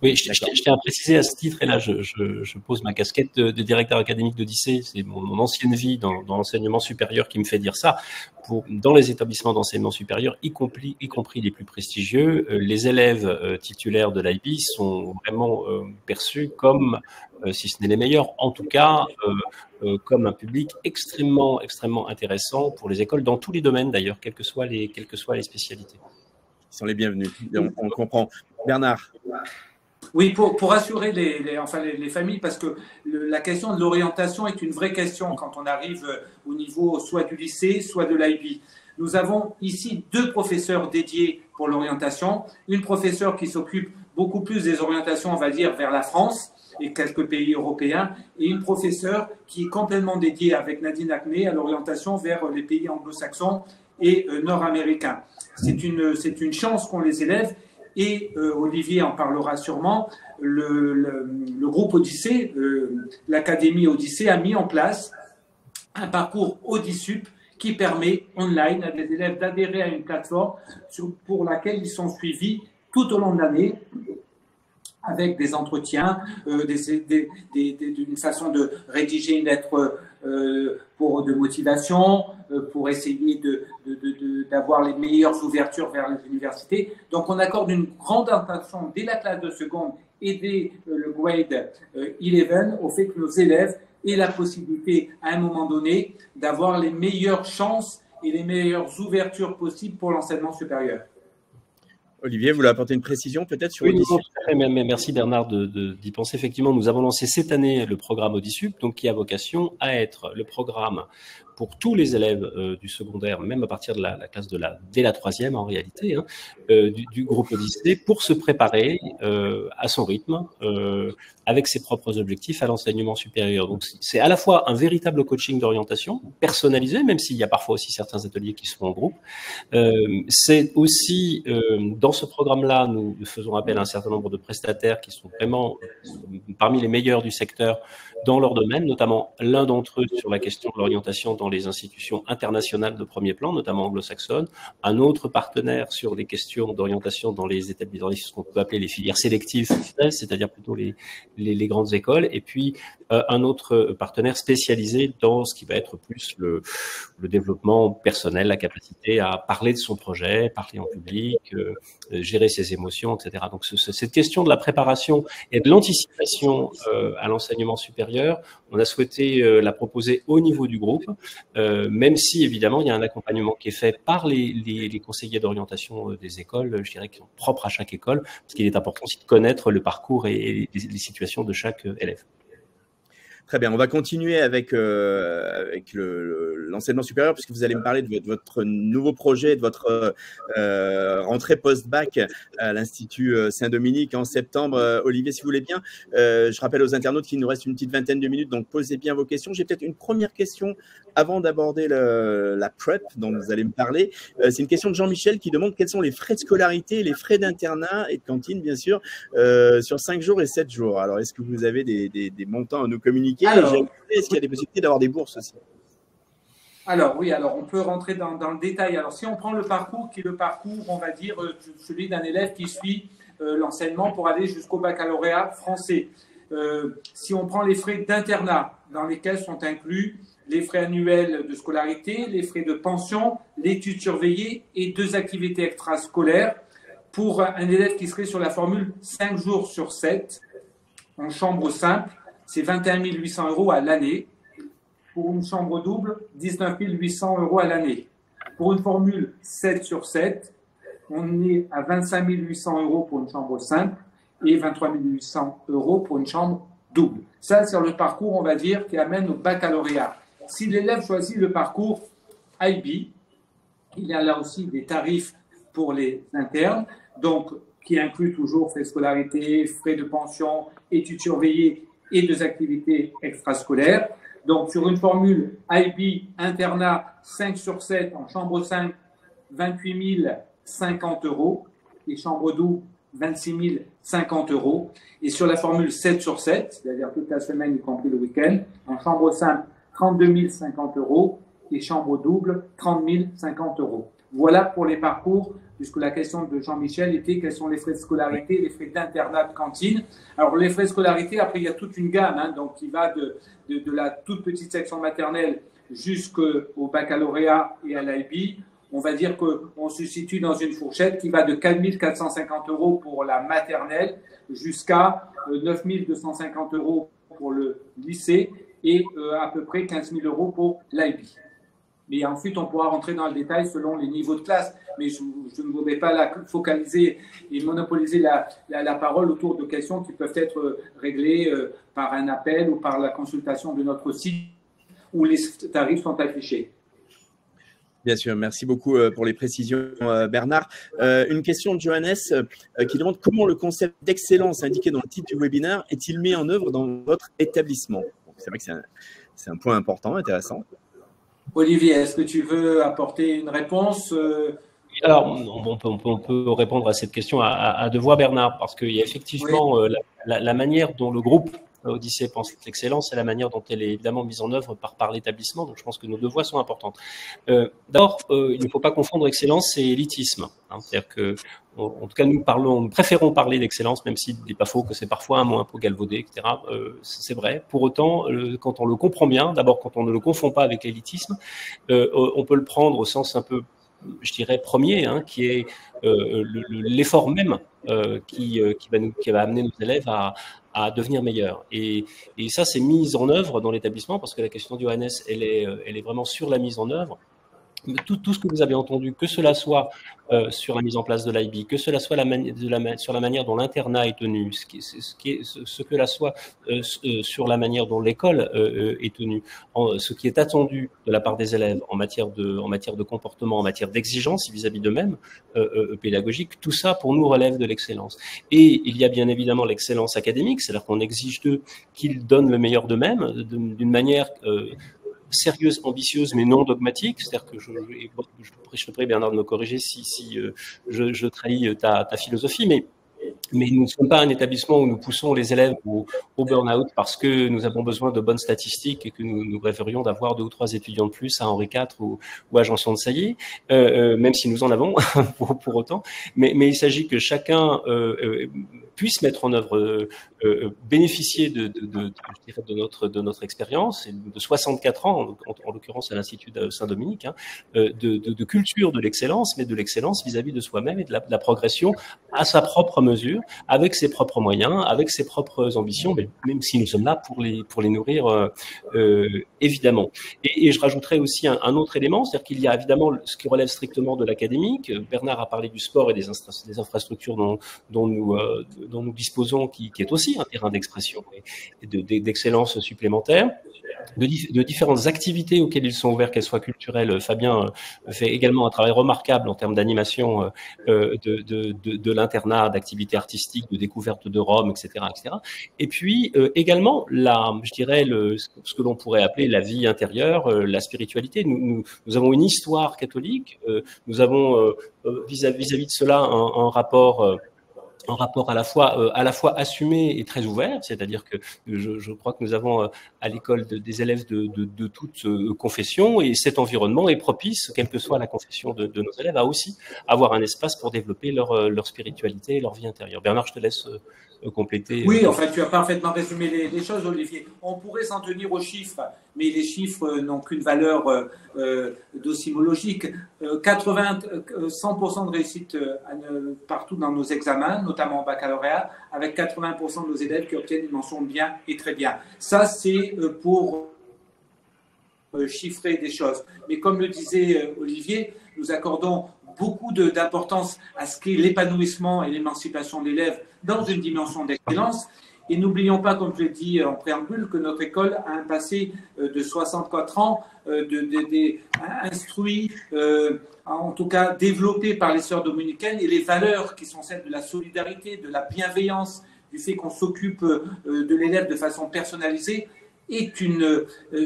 Oui, je tiens à préciser à ce titre, et là je pose ma casquette de directeur académique d'Odyssée, c'est mon ancienne vie dans l'enseignement supérieur qui me fait dire ça. Dans les établissements d'enseignement supérieur, y compris les plus prestigieux, les élèves titulaires de l'IB sont vraiment perçus comme, si ce n'est les meilleurs, en tout cas comme un public extrêmement intéressant pour les écoles dans tous les domaines d'ailleurs, quelles que soient les spécialités. Ils sont les bienvenus, on comprend. Bernard. Oui, pour assurer les familles, parce que la question de l'orientation est une vraie question quand on arrive au niveau soit du lycée, soit de l'IB. Nous avons ici 2 professeurs dédiés pour l'orientation. Une professeure qui s'occupe beaucoup plus des orientations, on va dire, vers la France et quelques pays européens, et une professeure qui est complètement dédiée avec Nadine Acmé à l'orientation vers les pays anglo-saxons et nord-américains. C'est une chance qu'ont les élèves. Et Olivier en parlera sûrement, le groupe Odyssée, l'Académie Odyssée a mis en place un parcours Odysup qui permet online à des élèves d'adhérer à une plateforme pour laquelle ils sont suivis tout au long de l'année avec des entretiens, d'une façon de rédiger une lettre de motivation, pour essayer d'avoir les meilleures ouvertures vers les universités. Donc, on accorde une grande attention dès la classe de seconde et dès le grade 11 au fait que nos élèves aient la possibilité, à un moment donné, d'avoir les meilleures chances et les meilleures ouvertures possibles pour l'enseignement supérieur. Olivier, vous voulez apporter une précision peut-être sur Odysup? Odyssée? Merci Bernard d'y penser. Effectivement, nous avons lancé cette année le programme Odysup, donc qui a vocation à être le programme pour tous les élèves du secondaire, même à partir de la classe dès la 3e en réalité, du groupe Odyssée, pour se préparer à son rythme, avec ses propres objectifs à l'enseignement supérieur. Donc c'est à la fois un véritable coaching d'orientation personnalisé, même s'il y a parfois aussi certains ateliers qui sont en groupe. C'est aussi, dans ce programme-là, nous faisons appel à un certain nombre de prestataires qui sont vraiment parmi les meilleurs du secteur dans leur domaine, notamment l'un d'entre eux sur la question de l'orientation dans les institutions internationales de premier plan, notamment anglo-saxonnes, un autre partenaire sur les questions d'orientation dans les établissements, ce qu'on peut appeler les filières sélectives, c'est-à-dire plutôt les grandes écoles, et puis un autre partenaire spécialisé dans ce qui va être plus le développement personnel, la capacité à parler de son projet, parler en public, gérer ses émotions, etc. Donc cette question de la préparation et de l'anticipation à l'enseignement supérieur, on a souhaité la proposer au niveau du groupe, même si évidemment il y a un accompagnement qui est fait par les conseillers d'orientation des écoles, je dirais, qui sont propres à chaque école, parce qu'il est important aussi de connaître le parcours et les situations de chaque élève. Très bien, on va continuer avec l'enseignement supérieur, puisque vous allez me parler de votre nouveau projet, de votre rentrée post-bac à l'Institut Saint-Dominique en septembre. Olivier, si vous voulez bien, je rappelle aux internautes qu'il nous reste une petite vingtaine de minutes, donc posez bien vos questions. J'ai peut-être une première question avant d'aborder la prep dont vous allez me parler. C'est une question de Jean-Michel qui demande quels sont les frais de scolarité, les frais d'internat et de cantine, bien sûr, sur 5 jours et 7 jours. Alors, est-ce que vous avez des montants à nous communiquer? Alors, est-ce qu'il y a des possibilités d'avoir des bourses aussi? Alors oui, on peut rentrer dans le détail. Alors si on prend le parcours qui est le parcours, on va dire, celui d'un élève qui suit l'enseignement pour aller jusqu'au baccalauréat français. Si on prend les frais d'internat, dans lesquels sont inclus les frais annuels de scolarité, les frais de pension, l'étude surveillée et 2 activités extrascolaires, pour un élève qui serait sur la formule 5 jours sur 7, en chambre simple, c'est 21 800 € à l'année. Pour une chambre double, 19 800 € à l'année. Pour une formule 7 sur 7, on est à 25 800 € pour une chambre simple et 23 800 € pour une chambre double. Ça, c'est le parcours, on va dire, qui amène au baccalauréat. Si l'élève choisit le parcours IB, Il y a là aussi des tarifs pour les internes, donc qui incluent toujours frais de scolarité, frais de pension, études surveillées et des activités extrascolaires. Donc, sur une formule IB internat 5 sur 7 en chambre 5, 28 050 €, et chambre double, 26 050 €. Et sur la formule 7 sur 7, c'est-à-dire toute la semaine, y compris le week-end, en chambre simple, 32 050 € et chambre double, 30 050 €. Voilà pour les parcours, puisque la question de Jean-Michel était quels sont les frais de scolarité, les frais d'internat, de cantine. Alors, les frais de scolarité, après, il y a toute une gamme, hein, donc qui va de la toute petite section maternelle jusqu'au baccalauréat et à l'IB. On va dire qu'on se situe dans une fourchette qui va de 4 450 € pour la maternelle jusqu'à 9 250 € pour le lycée et à peu près 15 000 € pour l'IB. Mais ensuite, on pourra rentrer dans le détail selon les niveaux de classe. Mais je ne voudrais pas la focaliser et monopoliser la parole autour de questions qui peuvent être réglées par un appel ou par la consultation de notre site où les tarifs sont affichés. Bien sûr, merci beaucoup pour les précisions, Bernard. Une question de Johannes qui demande comment le concept d'excellence indiqué dans le titre du webinaire est-il mis en œuvre dans votre établissement? C'est vrai que c'est un point important, intéressant. Olivier, est-ce que tu veux apporter une réponse? Alors, on peut répondre à cette question à deux voix, Bernard, parce qu'il y a effectivement oui. La manière dont le groupe Odyssée pense l'excellence et la manière dont elle est évidemment mise en œuvre par l'établissement. Donc, je pense que nos deux voix sont importantes. D'abord, il ne faut pas confondre excellence et élitisme. Hein. C'est-à-dire que, en tout cas, nous préférons parler d'excellence, même s'il n'est pas faux que c'est parfois un mot un peu galvaudé, etc. C'est vrai. Pour autant, quand on le comprend bien, d'abord, quand on ne le confond pas avec l'élitisme, on peut le prendre au sens un peu, je dirais, premier, hein, qui est l'effort même qui va amener nos élèves à devenir meilleurs. Et ça, c'est mis en œuvre dans l'établissement, parce que la question de Johannes, elle est vraiment sur la mise en œuvre. Tout ce que vous avez entendu, que cela soit sur la mise en place de l'IB, que cela soit sur la manière dont l'internat est tenu, ce que la soit sur la manière dont l'école est tenue, ce qui est attendu de la part des élèves en matière de comportement, en matière d'exigence vis-à-vis d'eux-mêmes, pédagogique, tout ça pour nous relève de l'excellence. Et il y a bien évidemment l'excellence académique, c'est-à-dire qu'on exige d'eux qu'ils donnent le meilleur d'eux-mêmes d'une manière sérieuse, ambitieuse, mais non dogmatique. C'est-à-dire que je te prie, Bernard, de me corriger si je trahis ta philosophie, mais nous ne sommes pas un établissement où nous poussons les élèves au burn-out parce que nous avons besoin de bonnes statistiques et que nous rêverions d'avoir 2 ou 3 étudiants de plus à Henri IV ou à Janson de Sailly, même si nous en avons pour autant. Mais il s'agit que chacun puisse mettre en œuvre, bénéficier de notre expérience, et de 64 ans, en l'occurrence à l'Institut de Saint-Dominique, hein, de culture de l'excellence, mais de l'excellence vis-à-vis de soi-même et de la progression à sa propre mesure, avec ses propres moyens, avec ses propres ambitions, mais même si nous sommes là pour les nourrir, évidemment. Et je rajouterais aussi un autre élément, c'est-à-dire qu'il y a évidemment ce qui relève strictement de l'académique. Bernard a parlé du sport et des infrastructures dont nous disposons, qui est aussi un terrain d'expression et d'excellence supplémentaire. De différentes activités auxquelles ils sont ouverts, qu'elles soient culturelles. Fabien fait également un travail remarquable en termes d'animation de l'internat, d'activités artistiques, de découverte de Rome, etc., etc. Et puis également, je dirais, ce que l'on pourrait appeler la vie intérieure, la spiritualité. Nous avons une histoire catholique, nous avons vis-à-vis de cela un rapport à la fois assumé et très ouvert, c'est-à-dire que je crois que nous avons à l'école des élèves de toutes confessions, et cet environnement est propice, quelle que soit la confession de nos élèves, à aussi avoir un espace pour développer leur spiritualité et leur vie intérieure. Bernard, je te laisse compléter. Oui, en fait, tu as parfaitement résumé les choses, Olivier. On pourrait s'en tenir aux chiffres, mais les chiffres n'ont qu'une valeur docimologique. 100% de réussite partout dans nos examens, notamment au baccalauréat, avec 80% de nos élèves qui obtiennent une mention bien et très bien. Ça, c'est pour chiffrer des choses. Mais comme le disait Olivier, nous accordons beaucoup d'importance à ce qu'est l'épanouissement et l'émancipation de l'élève dans une dimension d'excellence. Et n'oublions pas, comme je l'ai dit en préambule, que notre école a un passé de 64 ans, instruit, en tout cas développé par les sœurs dominicaines, et les valeurs qui sont celles de la solidarité, de la bienveillance, du fait qu'on s'occupe de l'élève de façon personnalisée,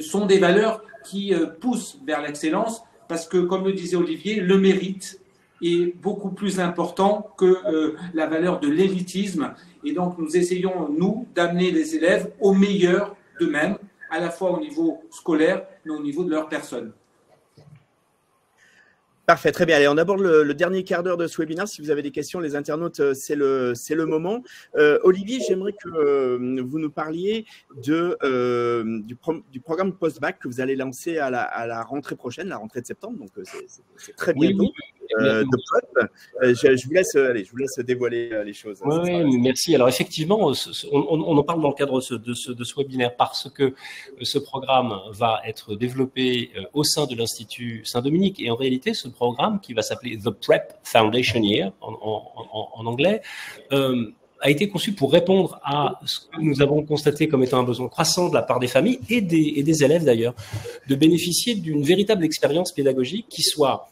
sont des valeurs qui poussent vers l'excellence, parce que, comme le disait Olivier, le mérite est beaucoup plus important que la valeur de l'élitisme. Et donc, nous essayons, nous, d'amener les élèves au meilleur d'eux-mêmes, à la fois au niveau scolaire, mais au niveau de leur personne. Parfait, très bien. Allez, on aborde le dernier quart d'heure de ce webinaire. Si vous avez des questions, les internautes, c'est le moment. Olivier, j'aimerais que vous nous parliez du programme post-bac que vous allez lancer à la rentrée prochaine, la rentrée de septembre. Donc, c'est très bientôt. Je vous laisse dévoiler les choses. Oui, merci. Alors, effectivement, on en parle dans le cadre de ce webinaire parce que ce programme va être développé au sein de l'Institut Saint-Dominique. Et en réalité, ce programme, qui va s'appeler The Prep Foundation Year en anglais, a été conçu pour répondre à ce que nous avons constaté comme étant un besoin croissant de la part des familles et des élèves d'ailleurs, de bénéficier d'une véritable expérience pédagogique qui soit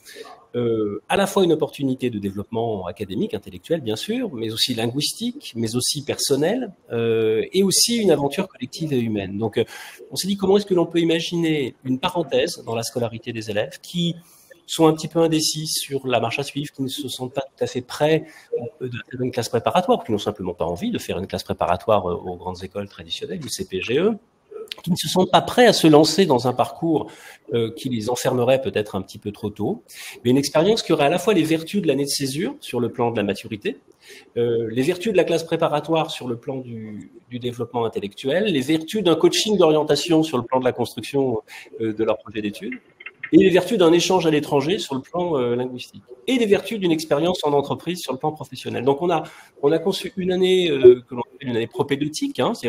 à la fois une opportunité de développement académique, intellectuel bien sûr, mais aussi linguistique, mais aussi personnel, et aussi une aventure collective et humaine. Donc on s'est dit comment est-ce que l'on peut imaginer une parenthèse dans la scolarité des élèves qui sont un petit peu indécis sur la marche à suivre, qui ne se sentent pas tout à fait prêts de faire une classe préparatoire, qui n'ont simplement pas envie de faire une classe préparatoire aux grandes écoles traditionnelles, du CPGE, qui ne se sentent pas prêts à se lancer dans un parcours qui les enfermerait peut-être un petit peu trop tôt, mais une expérience qui aurait à la fois les vertus de l'année de césure sur le plan de la maturité, les vertus de la classe préparatoire sur le plan du développement intellectuel, les vertus d'un coaching d'orientation sur le plan de la construction de leur projet d'études, et les vertus d'un échange à l'étranger sur le plan linguistique, et les vertus d'une expérience en entreprise sur le plan professionnel. Donc on a conçu une année que l'on appelle une année propédeutique, c'est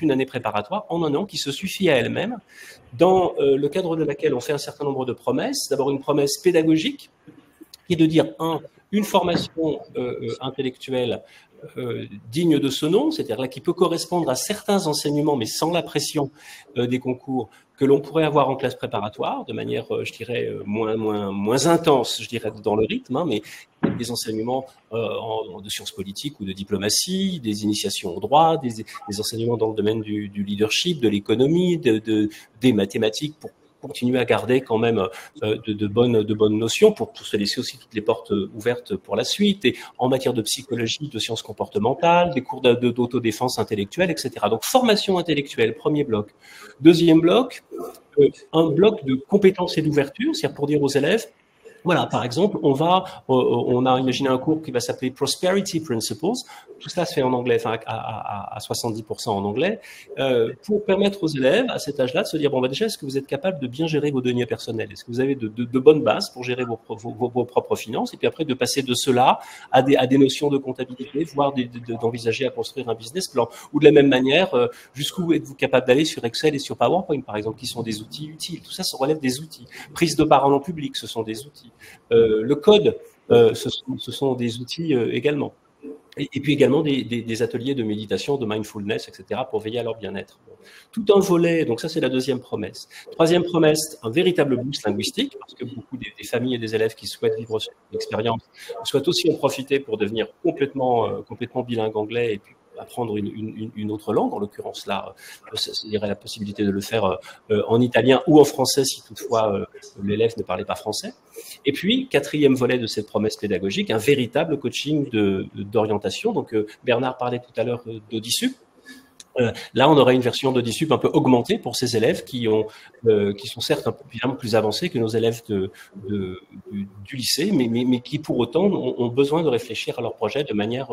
une année préparatoire en un an qui se suffit à elle-même, dans le cadre de laquelle on fait un certain nombre de promesses. D'abord une promesse pédagogique, qui est de dire une formation intellectuelle digne de ce nom, c'est-à-dire là qui peut correspondre à certains enseignements, mais sans la pression des concours, que l'on pourrait avoir en classe préparatoire, de manière, je dirais, moins intense, je dirais, dans le rythme, mais des enseignements de sciences politiques ou de diplomatie, des initiations au droit, des enseignements dans le domaine du leadership, de l'économie, des mathématiques, pour continuer à garder quand même de bonnes notions, pour se laisser aussi toutes les portes ouvertes pour la suite, et en matière de psychologie, de sciences comportementales, des cours d'autodéfense intellectuelle, etc. Donc formation intellectuelle, premier bloc. Deuxième bloc, un bloc de compétences et d'ouverture, c'est-à-dire pour dire aux élèves, voilà, par exemple, on a imaginé un cours qui va s'appeler Prosperity Principles. Tout cela se fait en anglais, enfin à 70% en anglais, pour permettre aux élèves à cet âge-là de se dire bon, déjà, est-ce que vous êtes capable de bien gérer vos deniers personnels? Est-ce que vous avez de bonnes bases pour gérer vos propres finances? Et puis après, de passer de cela à des notions de comptabilité, voire d'envisager à construire un business plan. Ou de la même manière, jusqu'où êtes-vous capable d'aller sur Excel et sur PowerPoint, par exemple, qui sont des outils utiles? Tout ça relève des outils. Prise de parole en public, ce sont des outils. Le code, ce sont des outils également. Et puis également des ateliers de méditation, de mindfulness, etc., pour veiller à leur bien-être. Tout un volet, donc ça c'est la deuxième promesse. Troisième promesse, un véritable boost linguistique, parce que beaucoup des familles et des élèves qui souhaitent vivre cette expérience souhaitent aussi en profiter pour devenir complètement bilingue anglais et puis apprendre une autre langue, en l'occurrence là, il y aurait la possibilité de le faire en italien ou en français si toutefois l'élève ne parlait pas français. Et puis, quatrième volet de cette promesse pédagogique, un véritable coaching d'orientation. Donc Bernard parlait tout à l'heure d'Audisup. Là, on aurait une version d'Audisup un peu augmentée pour ces élèves qui sont certes évidemment plus avancés que nos élèves du lycée, mais qui pour autant ont besoin de réfléchir à leur projet de manière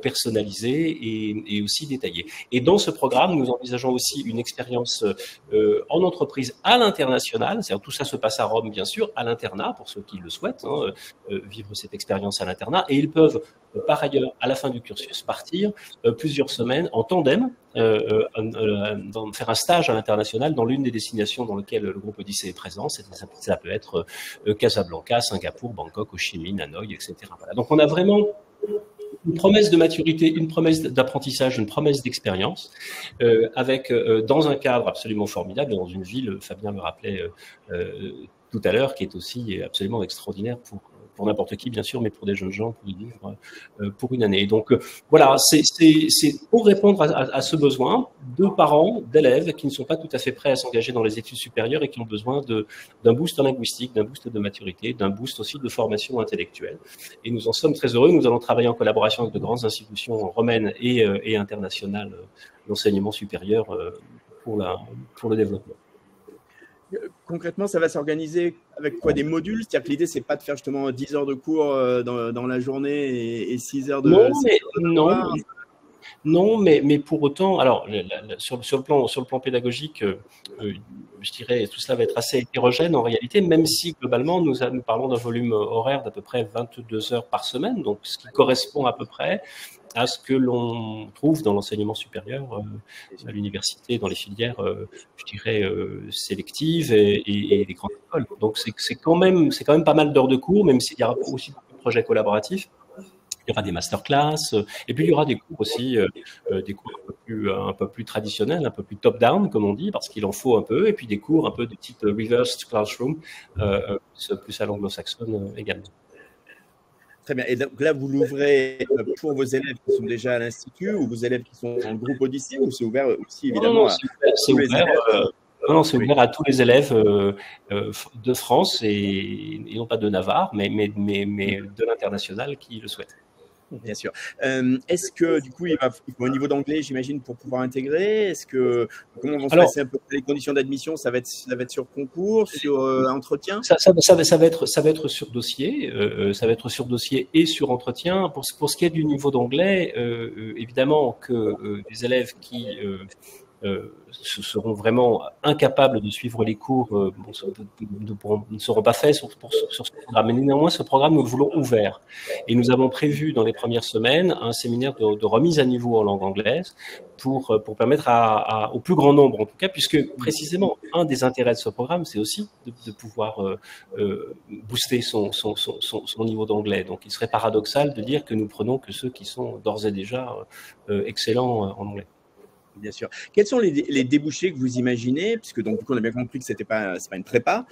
personnalisée et aussi détaillée. Et dans ce programme, nous envisageons aussi une expérience en entreprise à l'international. C'est-à-dire tout ça se passe à Rome, bien sûr, à l'internat pour ceux qui le souhaitent, vivre cette expérience à l'internat. Et ils peuvent par ailleurs, à la fin du cursus, partir plusieurs semaines en tandem faire un stage à l'international dans l'une des destinations dans lesquelles le groupe Odyssée est présent. Ça peut être Casablanca, Singapour, Bangkok, Ho Chi Minh, Hanoï, etc. Voilà. Donc on a vraiment une promesse de maturité, une promesse d'apprentissage, une promesse d'expérience, avec dans un cadre absolument formidable, dans une ville, Fabien me rappelait tout à l'heure, qui est aussi absolument extraordinaire pour n'importe qui, bien sûr, mais pour des jeunes gens, pour y vivre pour une année. Donc voilà, c'est pour répondre à ce besoin de parents, d'élèves qui ne sont pas tout à fait prêts à s'engager dans les études supérieures et qui ont besoin d'un boost linguistique, d'un boost de maturité, d'un boost aussi de formation intellectuelle. Et nous en sommes très heureux. Nous allons travailler en collaboration avec de grandes institutions romaines et internationales d'enseignement supérieur pour le développement. Concrètement, ça va s'organiser avec quoi? Des modules? C'est-à-dire que l'idée, c'est pas de faire justement 10 heures de cours dans la journée et 6 heures de... Non, mais pour autant, alors sur le plan pédagogique, je dirais tout cela va être assez hétérogène en réalité, même si globalement nous parlons d'un volume horaire d'à peu près 22 heures par semaine, donc ce qui correspond à peu près à ce que l'on trouve dans l'enseignement supérieur à l'université, dans les filières, je dirais, sélectives et les grandes écoles. Donc c'est quand même pas mal d'heures de cours, même s'il y aura aussi beaucoup de projets collaboratifs. Il y aura des masterclass, et puis il y aura des cours aussi, des cours un peu plus traditionnels, un peu plus top-down, comme on dit, parce qu'il en faut un peu, et puis des cours un peu de type reversed classroom, plus à l'anglo-saxonne également. Très bien. Et donc là, vous l'ouvrez pour vos élèves qui sont déjà à l'Institut ou vos élèves qui sont en groupe Odyssée, ou c'est ouvert aussi évidemment c'est ouvert. Non, c'est ouvert à tous les élèves de France et non pas de Navarre, mais de l'international qui le souhaitent. Bien sûr. Est-ce que du coup, il faut un niveau d'anglais, j'imagine, pour pouvoir intégrer? Comment vont se passer un peu les conditions d'admission? Ça va être sur concours, sur entretien? Ça va être sur dossier. Ça va être sur dossier et sur entretien. Pour ce qui est du niveau d'anglais, évidemment que les élèves qui seront vraiment incapables de suivre les cours, ne seront pas faits sur ce programme. Mais néanmoins, ce programme, nous le voulons ouvert. Et nous avons prévu dans les premières semaines un séminaire de remise à niveau en langue anglaise pour permettre au plus grand nombre, en tout cas, puisque précisément, un des intérêts de ce programme, c'est aussi de pouvoir booster son niveau d'anglais. Donc, il serait paradoxal de dire que nous prenons que ceux qui sont d'ores et déjà excellents en anglais. Bien sûr. Quels sont les débouchés que vous imaginez? Puisque donc du coup on a bien compris que c'est pas une prépa.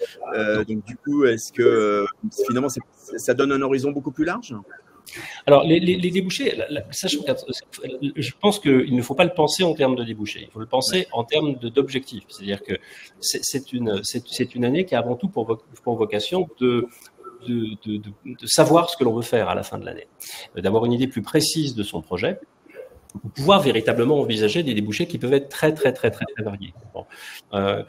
Donc du coup, est-ce que finalement ça donne un horizon beaucoup plus large? Alors les débouchés, je pense qu'il ne faut pas le penser en termes de débouchés. Il faut le penser en termes d'objectifs. C'est-à-dire que c'est une année qui a avant tout pour vocation de savoir ce que l'on veut faire à la fin de l'année, d'avoir une idée plus précise de son projet, pour pouvoir véritablement envisager des débouchés qui peuvent être très variés. Bon. On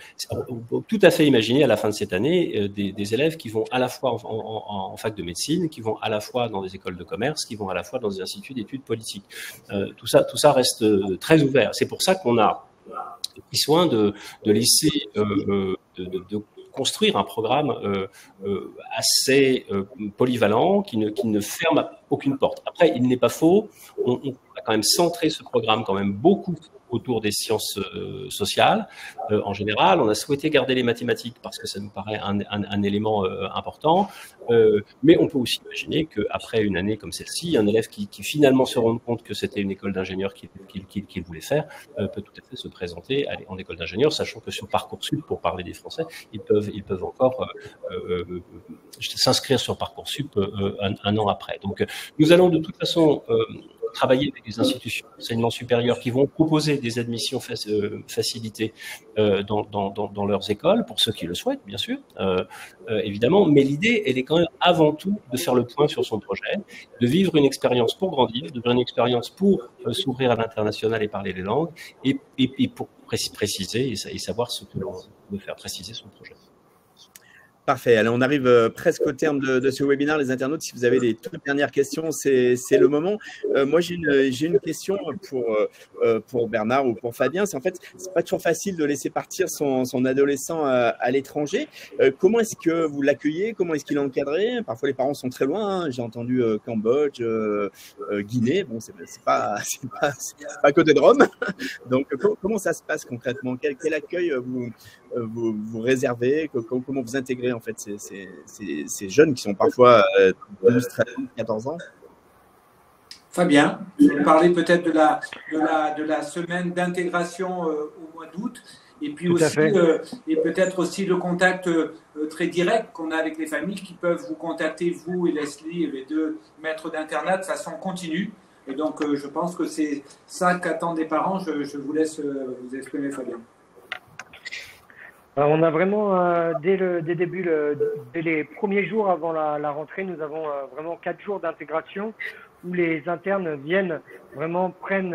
peut tout à fait imaginer à la fin de cette année des élèves qui vont à la fois en fac de médecine, qui vont à la fois dans des écoles de commerce, qui vont à la fois dans des instituts d'études politiques. Tout ça reste très ouvert. C'est pour ça qu'on a pris soin de laisser de construire un programme assez polyvalent qui ne ferme aucune porte. Après, il n'est pas faux, on a quand même centré ce programme quand même beaucoup autour des sciences sociales. En général, on a souhaité garder les mathématiques parce que ça nous paraît un élément important, mais on peut aussi imaginer qu'après une année comme celle-ci, un élève qui finalement se rende compte que c'était une école d'ingénieur qu'il voulait faire peut tout à fait se présenter en école d'ingénieur, sachant que sur Parcoursup, pour parler des Français, ils peuvent encore s'inscrire sur Parcoursup un an après. Donc, nous allons de toute façon travailler avec des institutions d'enseignement supérieur qui vont proposer des admissions facilitées dans leurs écoles, pour ceux qui le souhaitent, bien sûr, évidemment. Mais l'idée, elle est quand même avant tout de faire le point sur son projet, de vivre une expérience pour grandir, de vivre une expérience pour s'ouvrir à l'international et parler les langues, et pour préciser et savoir ce que l'on veut faire, préciser son projet. Parfait. Alors, on arrive presque au terme de ce webinaire. Les internautes, si vous avez des toutes dernières questions, c'est le moment. Moi, j'ai une question pour Bernard ou pour Fabien. C'est en fait, c'est pas toujours facile de laisser partir son adolescent à l'étranger. Comment est-ce que vous l'accueillez? Comment est-ce qu'il est encadré? Parfois, les parents sont très loin. Hein. J'ai entendu Cambodge, Guinée. Bon, c'est pas côté de Rome. Donc, comment ça se passe concrètement? Quel accueil vous réservez? Comment vous intégrez en fait ces jeunes qui sont parfois 12, 13, 14 ans? Fabien, vous parlez peut-être de la semaine d'intégration au mois d'août, et puis aussi, et peut-être aussi le contact très direct qu'on a avec les familles qui peuvent vous contacter, vous et Leslie, et les deux maîtres d'internat de façon continue. Et donc, je pense que c'est ça qu'attendent les parents. Je vous laisse vous exprimer, Fabien. On a vraiment, dès les premiers jours avant la rentrée, nous avons vraiment 4 jours d'intégration où les internes viennent vraiment prennent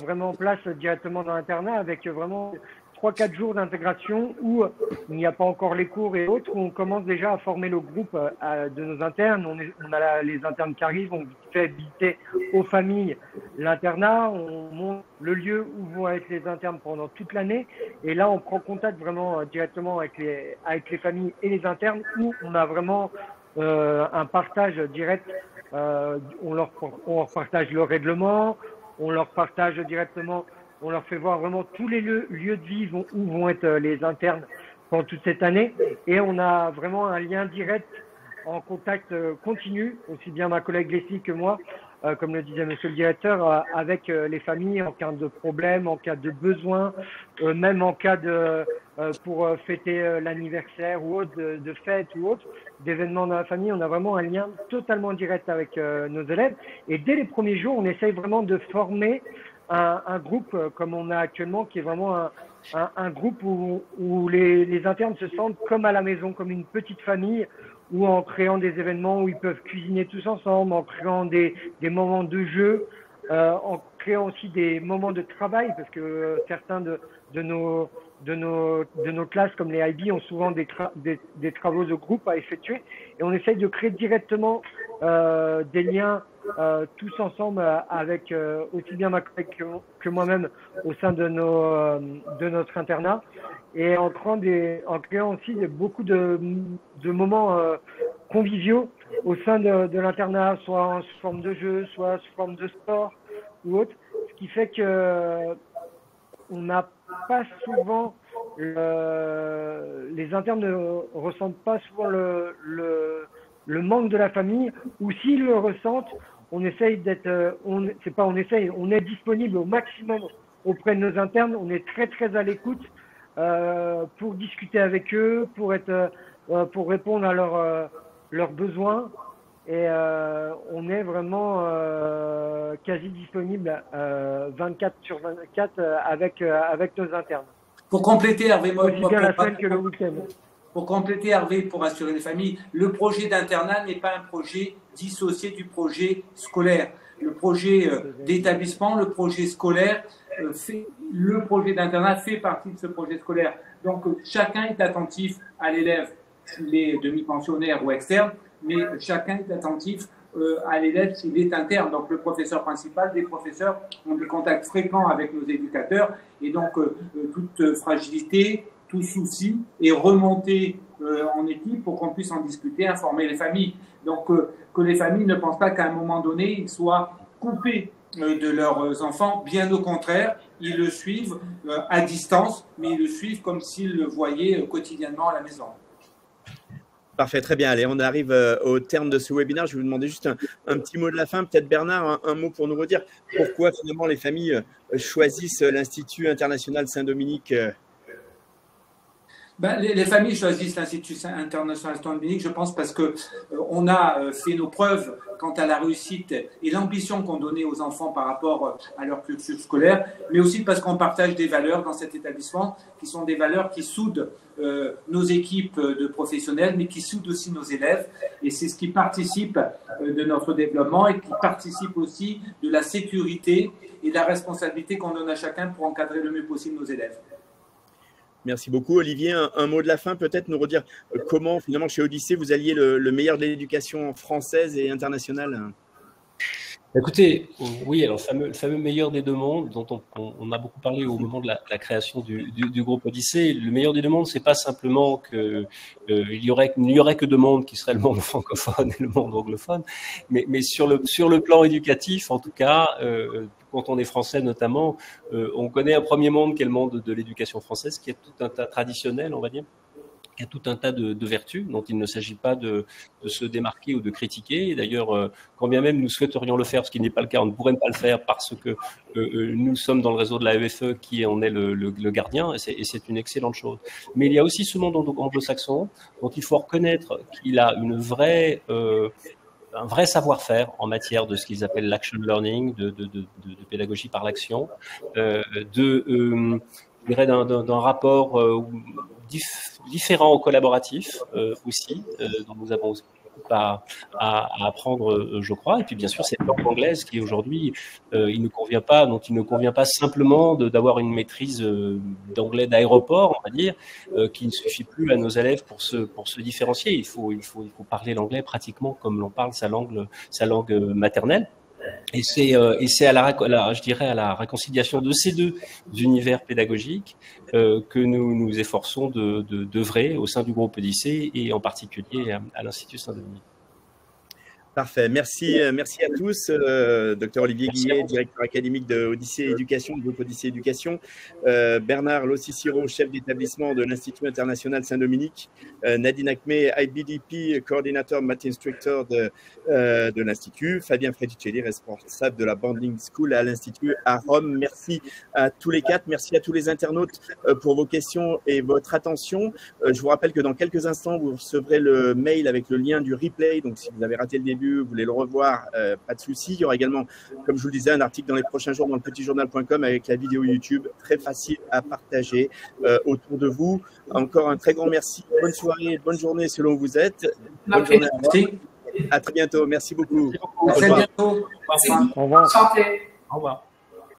vraiment place directement dans l'internat avec vraiment 3-4 jours d'intégration où il n'y a pas encore les cours et autres, où on commence déjà à former le groupe de nos internes. On a les internes qui arrivent, on fait visiter aux familles l'internat, on montre le lieu où vont être les internes pendant toute l'année. Et là, on prend contact vraiment directement avec les familles et les internes où on a vraiment un partage direct. On leur partage le règlement, on leur partage directement. On leur fait voir vraiment tous les lieux de vie où vont être les internes pendant toute cette année. Et on a vraiment un lien direct en contact continu, aussi bien ma collègue Leslie que moi, comme le disait monsieur le directeur, avec les familles en cas de problème, en cas de besoin, même en cas pour fêter l'anniversaire ou autre, de fête ou autre, d'événements dans la famille. On a vraiment un lien totalement direct avec nos élèves. Et dès les premiers jours, on essaye vraiment de former un groupe comme on a actuellement, qui est vraiment un groupe où les internes se sentent comme à la maison, comme une petite famille, ou en créant des événements où ils peuvent cuisiner tous ensemble, en créant des moments de jeu, en créant aussi des moments de travail, parce que certains de nos classes comme les IB ont souvent des travaux de groupe à effectuer, et on essaye de créer directement des liens tous ensemble avec aussi bien ma collègue que moi-même au sein de notre internat, et en créant aussi beaucoup de moments conviviaux au sein de l'internat, soit sous forme de jeu, soit sous forme de sport ou autre, ce qui fait que on n'a pas souvent les internes ne ressentent pas souvent le manque de la famille, ou s'ils le ressentent, on essaye on est disponible au maximum auprès de nos internes. On est très très à l'écoute pour discuter avec eux, pour répondre à leurs besoins, et on est vraiment quasi disponible 24/24 avec nos internes. Pour compléter, Hervé, aussi bien la semaine que le week-end. Pour compléter, Hervé, pour assurer les familles, le projet d'internat n'est pas un projet dissocié du projet scolaire. Le projet d'établissement, le projet scolaire, le projet d'internat fait partie de ce projet scolaire. Donc, chacun est attentif à l'élève, les demi-pensionnaires ou externes, mais chacun est attentif à l'élève s'il est interne. Donc, le professeur principal, des professeurs ont des contacts fréquents avec nos éducateurs, et donc toute fragilité, tout souci est remonté en équipe pour qu'on puisse en discuter, informer les familles. Donc, que les familles ne pensent pas qu'à un moment donné, ils soient coupés de leurs enfants. Bien au contraire, ils le suivent à distance, mais ils le suivent comme s'ils le voyaient quotidiennement à la maison. Parfait, très bien. Allez, on arrive au terme de ce webinaire. Je vais vous demander juste un petit mot de la fin. Peut-être Bernard, un mot pour nous redire pourquoi finalement les familles choisissent l'Institut international Saint-Dominique. Les familles choisissent l'Institut international Saint-Dominique, je pense, parce qu'on a fait nos preuves quant à la réussite et l'ambition qu'on donnait aux enfants par rapport à leur cursus scolaire, mais aussi parce qu'on partage des valeurs dans cet établissement qui sont des valeurs qui soudent nos équipes de professionnels, mais qui soudent aussi nos élèves. Et c'est ce qui participe de notre développement et qui participe aussi de la sécurité et de la responsabilité qu'on donne à chacun pour encadrer le mieux possible nos élèves. Merci beaucoup. Olivier, un mot de la fin, peut-être nous redire comment, finalement, chez Odyssée, vous alliez le meilleur de l'éducation française et internationale. Écoutez, oui, alors le fameux meilleur des deux mondes dont on a beaucoup parlé au moment de la création du groupe Odyssée. Le meilleur des deux mondes, c'est pas simplement que il n'y aurait que deux mondes qui seraient le monde francophone et le monde anglophone, mais sur le plan éducatif, en tout cas, quand on est français notamment, on connaît un premier monde qui est le monde de l'éducation française, qui est tout un tas traditionnel, on va dire. Il y a tout un tas de vertus dont il ne s'agit pas de se démarquer ou de critiquer. Et d'ailleurs, quand bien même nous souhaiterions le faire, ce qui n'est pas le cas, on ne pourrait pas le faire parce que nous sommes dans le réseau de la EFE qui en est le gardien, et c'est une excellente chose. Mais il y a aussi ce monde anglo-saxon dont il faut reconnaître qu'il a un vrai savoir-faire en matière de ce qu'ils appellent l'action learning, de pédagogie par l'action, je dirais d'un rapport différent au collaboratif aussi, dont nous avons aussi à apprendre, je crois. Et puis bien sûr, cette langue anglaise qui aujourd'hui, dont il ne convient pas simplement d'avoir une maîtrise d'anglais d'aéroport, on va dire, qui ne suffit plus à nos élèves pour se différencier. Il faut parler l'anglais pratiquement comme l'on parle sa langue maternelle. Et c'est je dirais à la réconciliation de ces deux univers pédagogiques que nous nous efforçons d'œuvrer au sein du groupe Odyssée et en particulier à l'Institut Saint-Dominique. Parfait. Merci à tous. Dr Olivier Guillet, directeur académique de Odyssée Éducation, du groupe Odyssée Éducation. Bernard Lossiciro, chef d'établissement de l'Institut International Saint-Dominique. Nadine Acmé, IBDP, coordinateur Math Instructor de l'Institut. Fabien Fredicelli, responsable de la Boarding School à l'Institut à Rome. Merci à tous les quatre. Merci à tous les internautes pour vos questions et votre attention. Je vous rappelle que dans quelques instants, vous recevrez le mail avec le lien du replay. Donc, si vous avez raté le début, vous voulez le revoir, pas de souci. Il y aura également, comme je vous le disais, un article dans les prochains jours dans le petitjournal.com avec la vidéo YouTube, très facile à partager autour de vous. Encore un très grand merci. Bonne soirée, bonne journée selon où vous êtes. Bonne journée à vous. À très bientôt. Merci beaucoup. À très bientôt. Au revoir. Santé. Au revoir.